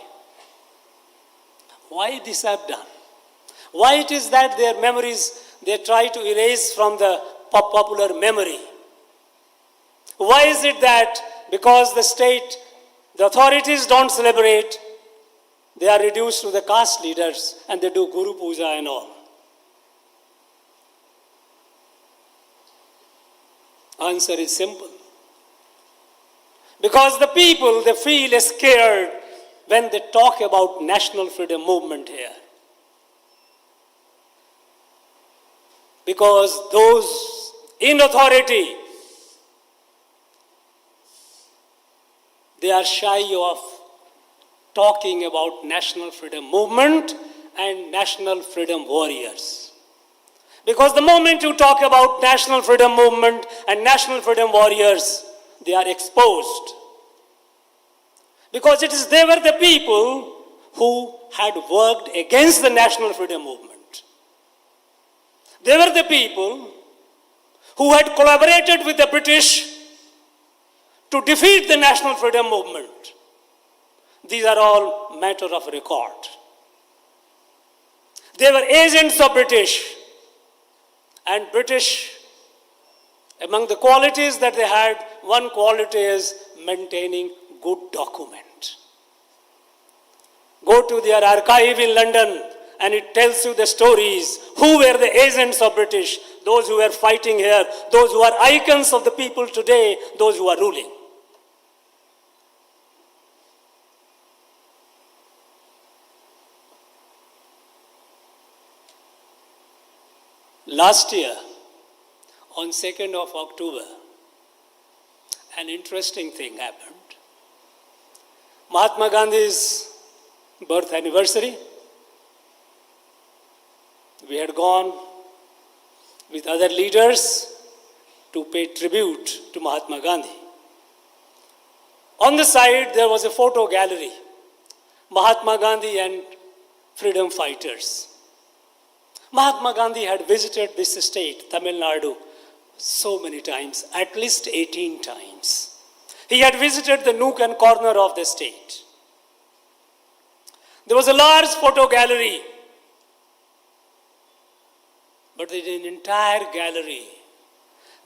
Why this have done? Why it is that their memories, they try to erase from the popular memory? Why is it that because the state, the authorities don't celebrate, they are reduced to the caste leaders and they do Guru Puja and all? Answer is simple. Because the people, they feel scared when they talk about national freedom movement here. Because those in authority, they are shy of talking about national freedom movement and national freedom warriors. Because the moment you talk about national freedom movement and national freedom warriors, they are exposed. Because they were the people who had worked against the national freedom movement. They were the people who had collaborated with the British to defeat the national freedom movement. These are all matter of record. They were agents of British, and British, among the qualities that they had, one quality is maintaining good document. Go to their archive in London and it tells you the stories. Who were the agents of British? Those who were fighting here, those who are icons of the people today, those who are ruling. Last year, on 2nd of October, an interesting thing happened. Mahatma Gandhi's birth anniversary. We had gone with other leaders to pay tribute to Mahatma Gandhi. On the side, there was a photo gallery, Mahatma Gandhi and freedom fighters. Mahatma Gandhi had visited this state, Tamil Nadu, so many times, at least 18 times. He had visited the nook and corner of the state. There was a large photo gallery, but in the entire gallery,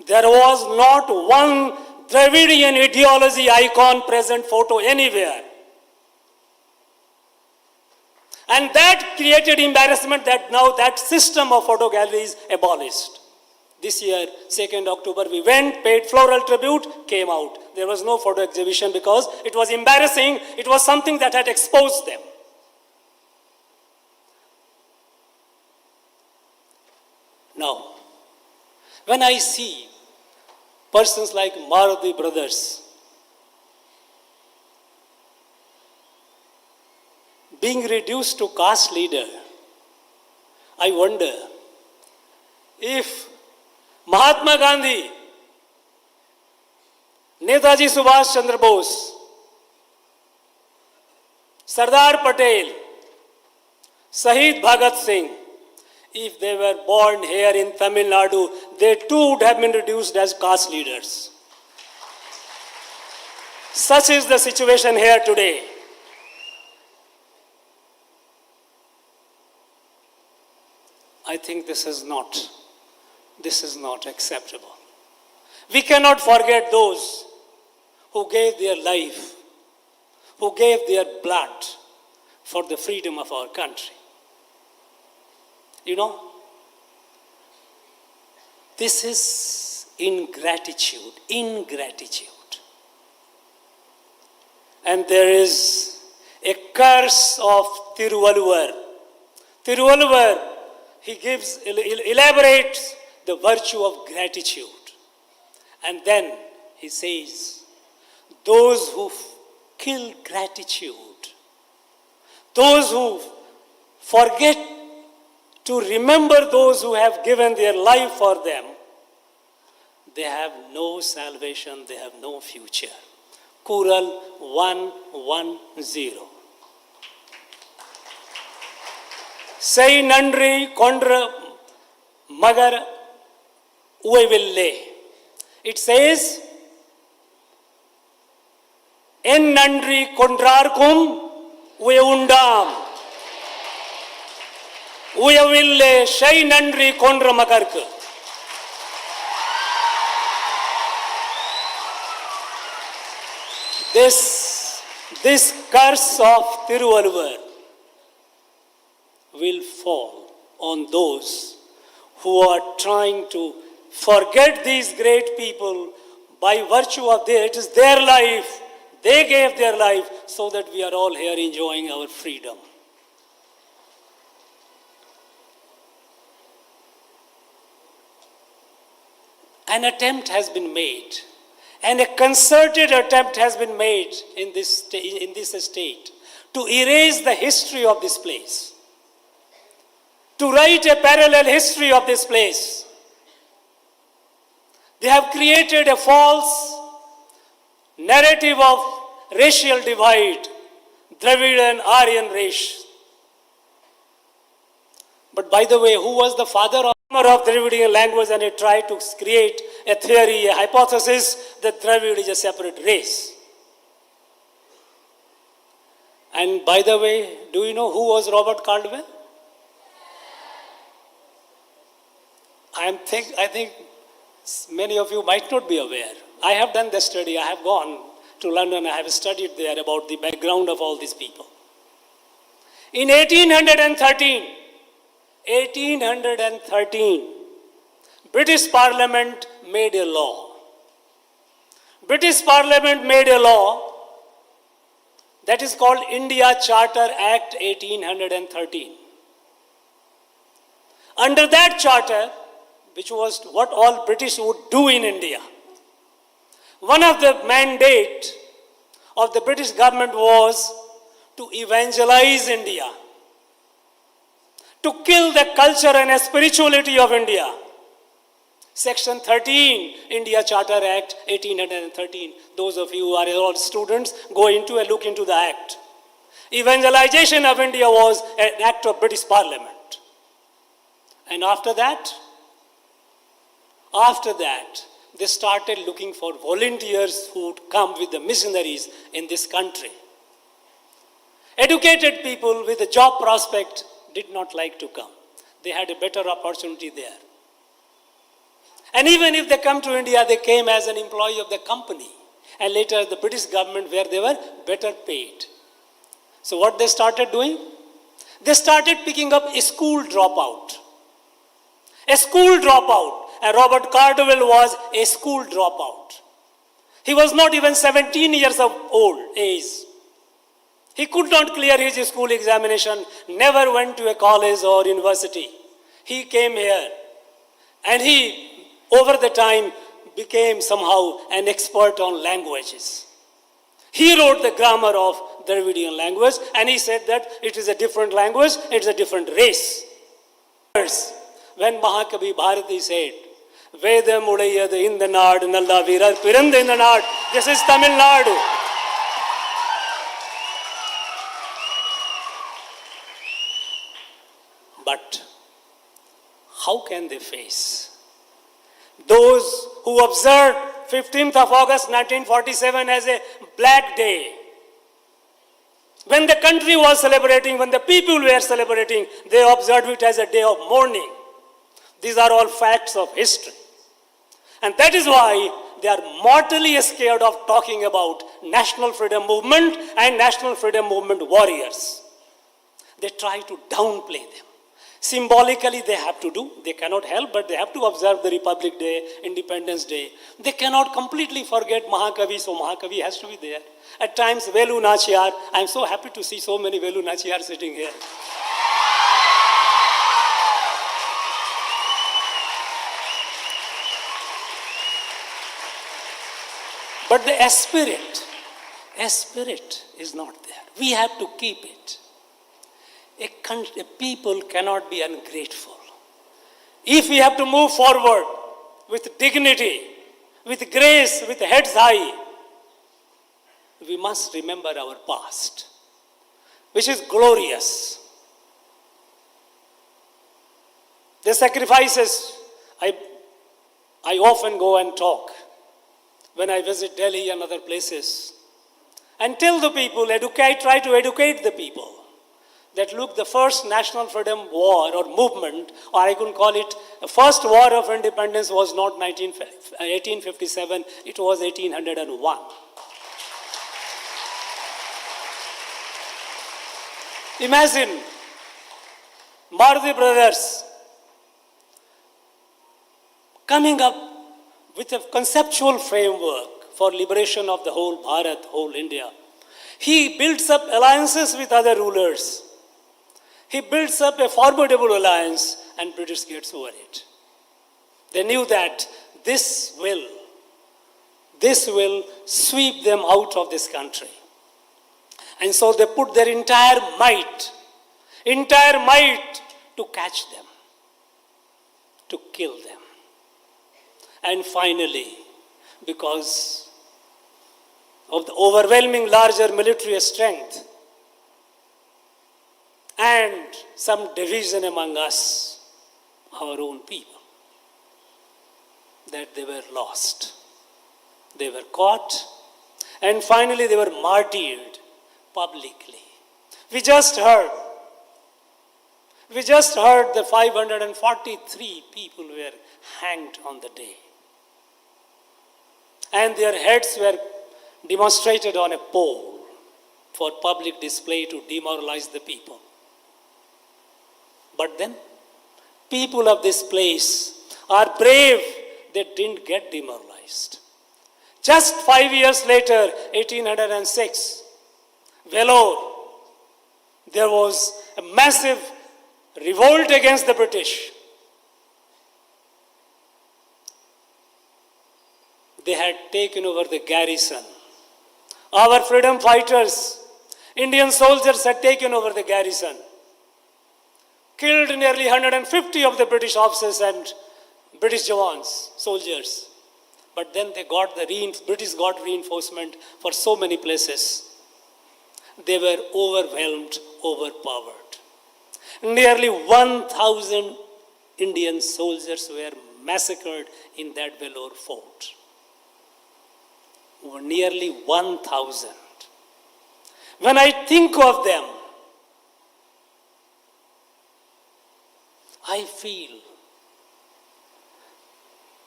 there was not one Dravidian ideology icon present photo anywhere. And that created embarrassment that now that system of photo galleries abolished. This year, 2nd October, we went, paid floral tribute, came out. There was no photo exhibition because it was embarrassing. It was something that had exposed them. Now, when I see persons like Maruti brothers being reduced to caste leader, I wonder if Mahatma Gandhi, Netaji Subhash Chandra Bose, Sardar Patel, Shahid Bhagat Singh, if they were born here in Tamil Nadu, they too would have been reduced as caste leaders. Such is the situation here today. I think this is not acceptable. We cannot forget those who gave their life, who gave their blood for the freedom of our country. You know, this is ingratitude. And there is a curse of Tiruvalluvar. He elaborates the virtue of gratitude. And then he says, those who kill gratitude, those who forget to remember those who have given their life for them, they have no salvation, they have no future. Kural 110. Say nandri kondra magar ueville. It says, en nandri kondrarkum ueundam. Ueville shay nandri kondra magarku. This curse of Tiruvalluvar will fall on those who are trying to forget these great people by virtue of it is their life They gave their life so that we are all here enjoying our freedom. An attempt has been made, and a concerted attempt has been made in this state to erase the history of this place, to write a parallel history of this place. They have created a false narrative of racial divide, Dravidian and Aryan race. But by the way, who was the father of Dravidian language? And he tried to create a theory, a hypothesis that Dravid is a separate race. And by the way, do you know who was Robert Caldwell? I think many of you might not be aware. I have done the study. I have gone to London. I have studied there about the background of all these people. In 1813, British Parliament made a law. British Parliament made a law that is called India Charter Act 1813. Under that charter, which was what all British would do in India, one of the mandate of the British government was to evangelize India, to kill the culture and spirituality of India. Section 13, India Charter Act 1813. Those of you who are all students, go into and look into the act. Evangelization of India was an act of British Parliament. And after that, they started looking for volunteers who would come with the missionaries in this country. Educated people with a job prospect did not like to come. They had a better opportunity there. And even if they come to India, they came as an employee of the company. And later the British government, where they were better paid. So what they started doing? They started picking up a school dropout. A school dropout. And Robert Caldwell was a school dropout. He was not even 17 years of age. He could not clear his school examination, never went to a college or university. He came here and he, over the time, became somehow an expert on languages. He wrote the grammar of Dravidian language and he said that it is a different language, it's a different race. When Mahakavi Bharati said, Vedam udayadu in the Nad, Nalla Virar Pirand in the Nad, this is Tamil Nadu. But how can they face those who observed 15th of August 1947 as a black day? When the country was celebrating, when the people were celebrating, they observed it as a day of mourning. These are all facts of history. And that is why they are mortally scared of talking about national freedom movement and national freedom movement warriors. They try to downplay them. Symbolically they have to do, they cannot help, but they have to observe the Republic Day, Independence Day. They cannot completely forget Mahakavi, so Mahakavi has to be there. At times, Velu Nachiyar, I am so happy to see so many Velu Nachiyar sitting here. But the spirit is not there. We have to keep it. A people cannot be ungrateful. If we have to move forward with dignity, with grace, with heads high, we must remember our past, which is glorious. The sacrifices, I often go and talk when I visit Delhi and other places, and tell the people, try to educate the people, that look, the first national freedom war or movement, or I could call it, the first war of independence was not 1857, it was 1801. Imagine Maruti brothers coming up with a conceptual framework for liberation of the whole Bharat, whole India. He builds up alliances with other rulers. He builds up a formidable alliance and British gets over it. They knew that this will sweep them out of this country. And so they put their entire might to catch them, to kill them. And finally, because of the overwhelming larger military strength and some division among us, our own people, that they were lost. They were caught, and finally they were martyred publicly. We just heard that 543 people were hanged on the day. And their heads were demonstrated on a pole for public display to demoralize the people. But then, people of this place are brave. They didn't get demoralized. Just 5 years later, 1806, Vellore, there was a massive revolt against the British. They had taken over the garrison. Our freedom fighters, Indian soldiers had taken over the garrison, killed nearly 150 of the British officers and British Jawans, soldiers. But then British got reinforcement for so many places. They were overwhelmed, overpowered. Nearly 1,000 Indian soldiers were massacred in that Vellore fort. Nearly 1,000. When I think of them,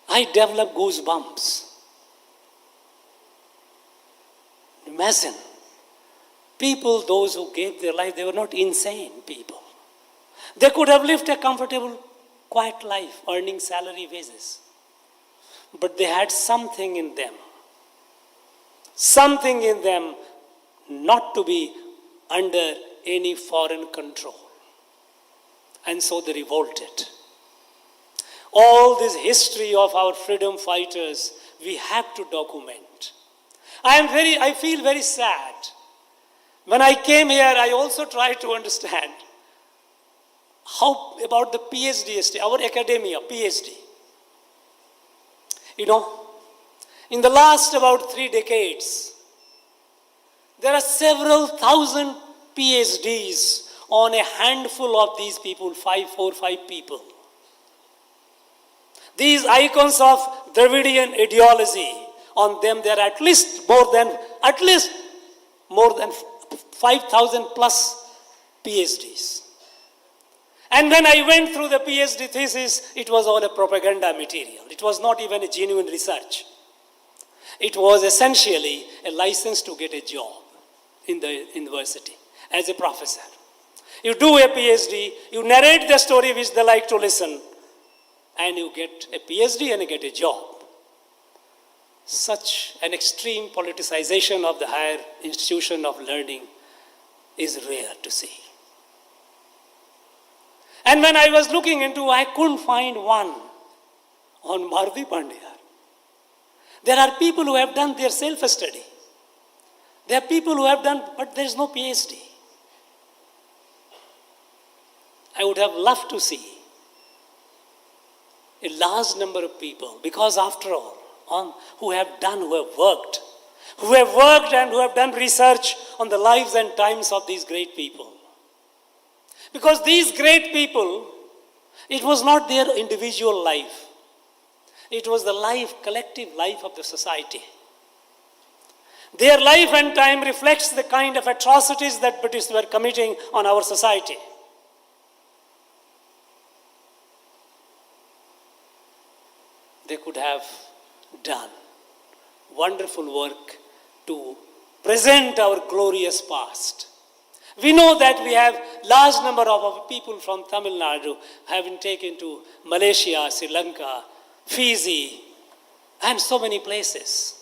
I develop goosebumps. Imagine, people, those who gave their life, they were not insane people. They could have lived a comfortable, quiet life, earning salary wages. But they had something in them not to be under any foreign control. And so they revolted. All this history of our freedom fighters, we have to document. I feel very sad. When I came here, I also tried to understand how about the PhD, our academia, PhD. In the last about 3 decades, there are several thousand PhDs on a handful of these people, 4 or 5 people. These icons of Dravidian ideology, on them there are at least more than 5,000 plus PhDs. And when I went through the PhD thesis, it was all a propaganda material. It was not even a genuine research. It was essentially a license to get a job in the university as a professor. You do a PhD, you narrate the story which they like to listen, and you get a PhD and you get a job. Such an extreme politicization of the higher institution of learning is rare to see. And when I was looking into, I couldn't find one on Maruti Pandya. There are people who have done their self-study. There are people who have done, but there is no PhD. I would have loved to see a large number of people, because after all, who have worked and who have done research on the lives and times of these great people. Because these great people, it was not their individual life. It was the collective life of the society. Their life and time reflects the kind of atrocities that British were committing on our society. They could have done wonderful work to present our glorious past. We know that we have large number of our people from Tamil Nadu have been taken to Malaysia, Sri Lanka, Fiji, and so many places.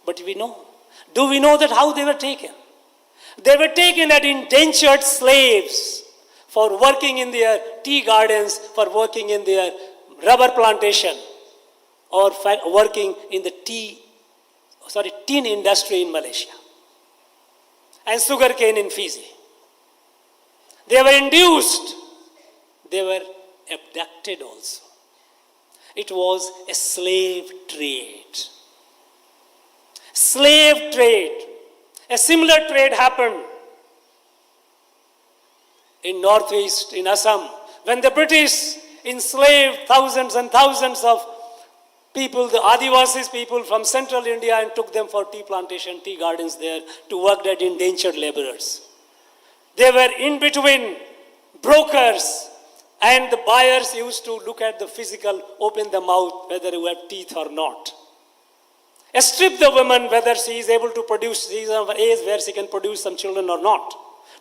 But do we know that how they were taken? They were taken as indentured slaves for working in their tea gardens, for working in their rubber plantation, or working in the tin industry in Malaysia, and sugarcane in Fiji. They were induced, they were abducted also. It was a slave trade. Slave trade. A similar trade happened in northeast, in Assam, when the British enslaved thousands and thousands of people, the Adivasis people from central India, and took them for tea plantation, tea gardens there, to work as indentured laborers. They were in between brokers, and the buyers used to look at the physical, open the mouth, whether you have teeth or not. Strip the woman, whether she is able to produce, she is of age where she can produce some children or not.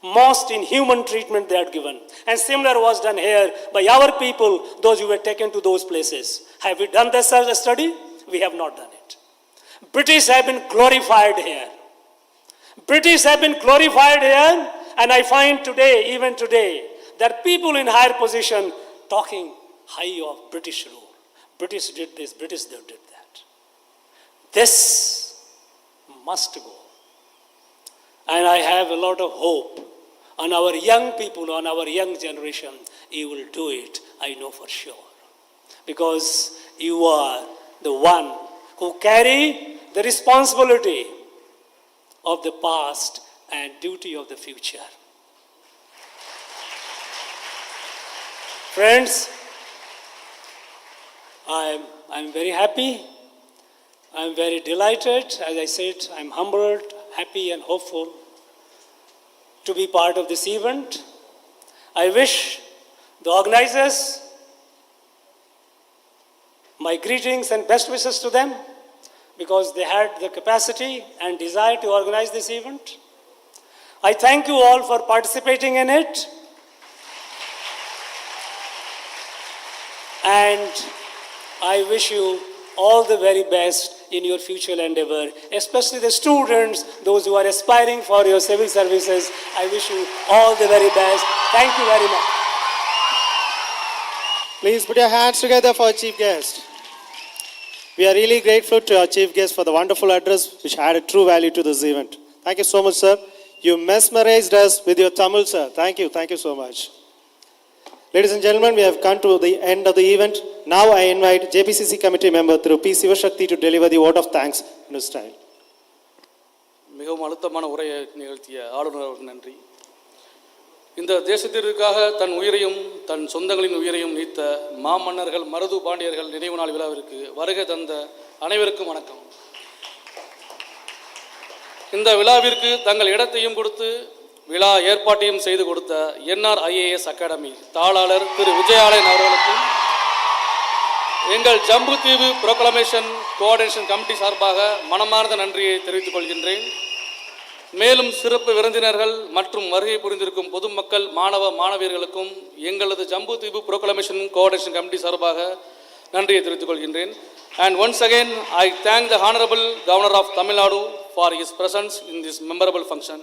Most inhuman treatment they had given. And similar was done here by our people, those who were taken to those places. Have we done this as a study? We have not done it. British have been glorified here. British have been glorified here, and I find today, even today, there are people in higher position talking high of British rule. British did this, British did that. This must go. And I have a lot of hope on our young people, on our young generation. You will do it, I know for sure. Because you are the one who carry the responsibility of the past and duty of the future. Friends, I'm very happy. I'm very delighted. As I said, I'm humbled, happy and hopeful to be part of this event. I wish the organizers my greetings and best wishes to them, because they had the capacity and desire to organize this event. I thank you all for participating in it. And I wish you all the very best in your future endeavor, especially the students, those who are aspiring for your civil services. I wish you all the very best. Thank you very much. Please put your hands together for our chief guest. We are really grateful to our chief guest for the wonderful address which added true value to this event. Thank you so much, sir. You mesmerized us with your Tamil, sir. Thank you so much. Ladies and gentlemen, we have come to the end of the event. Now I invite JPCC committee member through P. Sivashakti to deliver the vote of thanks in his style. மிகவும் அழுத்தமான உரையை நிகழ்த்திய ஆளுநர் அவருக்கு நன்றி. இந்த தேசத்திற்காக தன் உயிரையும் தன் சொந்தங்களின் உயிரையும் நீத்த மாமன்னர்கள் மருது பாண்டியர்கள் நினைவு நாள் விழாவிற்கு வருகை தந்த அனைவருக்கும் வணக்கம். இந்த விழாவிற்கு தங்கள் இடத்தையும் கொடுத்து விழா ஏற்பாட்டையும் செய்து கொடுத்த NRIAS அகாடமி தாளாளர் திரு விஜயாலயன் அவர்களுக்கும் எங்கள் ஜம்புதீவு ப்ரோக்ளமேஷன் கோஆர்டினேஷன் கமிட்டி சார்பாக மனமார்ந்த நன்றியை தெரிவித்துக் கொள்கின்றேன். மேலும் சிறப்பு விருந்தினர்கள் மற்றும் வருகை புரிந்திருக்கும் பொதுமக்கள் மாணவ மாணவியர்களுக்கும் எங்களது ஜம்புதீவு ப்ரோக்ளமேஷன் கோஆர்டினேஷன் கமிட்டி சார்பாக நன்றியை தெரிவித்துக் கொள்கின்றேன். And once again, I thank the Honorable Governor of Tamil Nadu for his presence in this memorable function.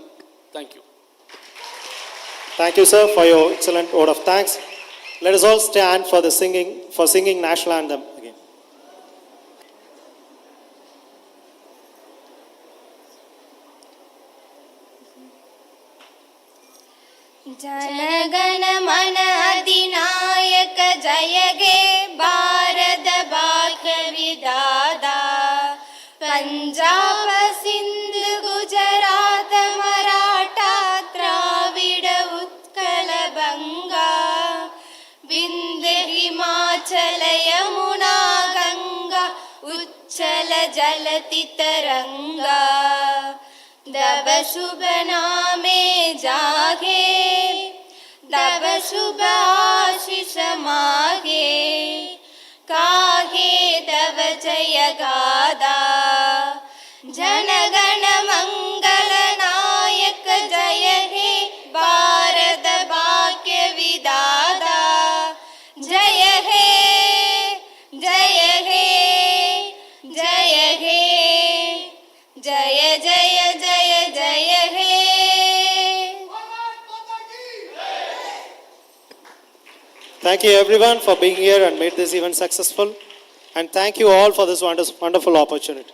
Thank you. Thank you, sir, for your excellent vote of thanks. Let us all stand for singing national anthem again. जनगण मन अधिनायक जय गे भारत भाग्य विधाता पंजाब सिंध गुजरात मराठा द्राविड उत्कल बंगा विंध्य हिमाचल यमुना गंगा उच्चल जलति तरंगा दब शुभ नामे जागे दब शुभ आशीष मागे काहे दब जय गादा जनगण मंगल नायक जय हे भारत भाग्य विधाता जय हे जय हे जय हे Thank you everyone for being here and made this event successful. And thank you all for this wonderful opportunity.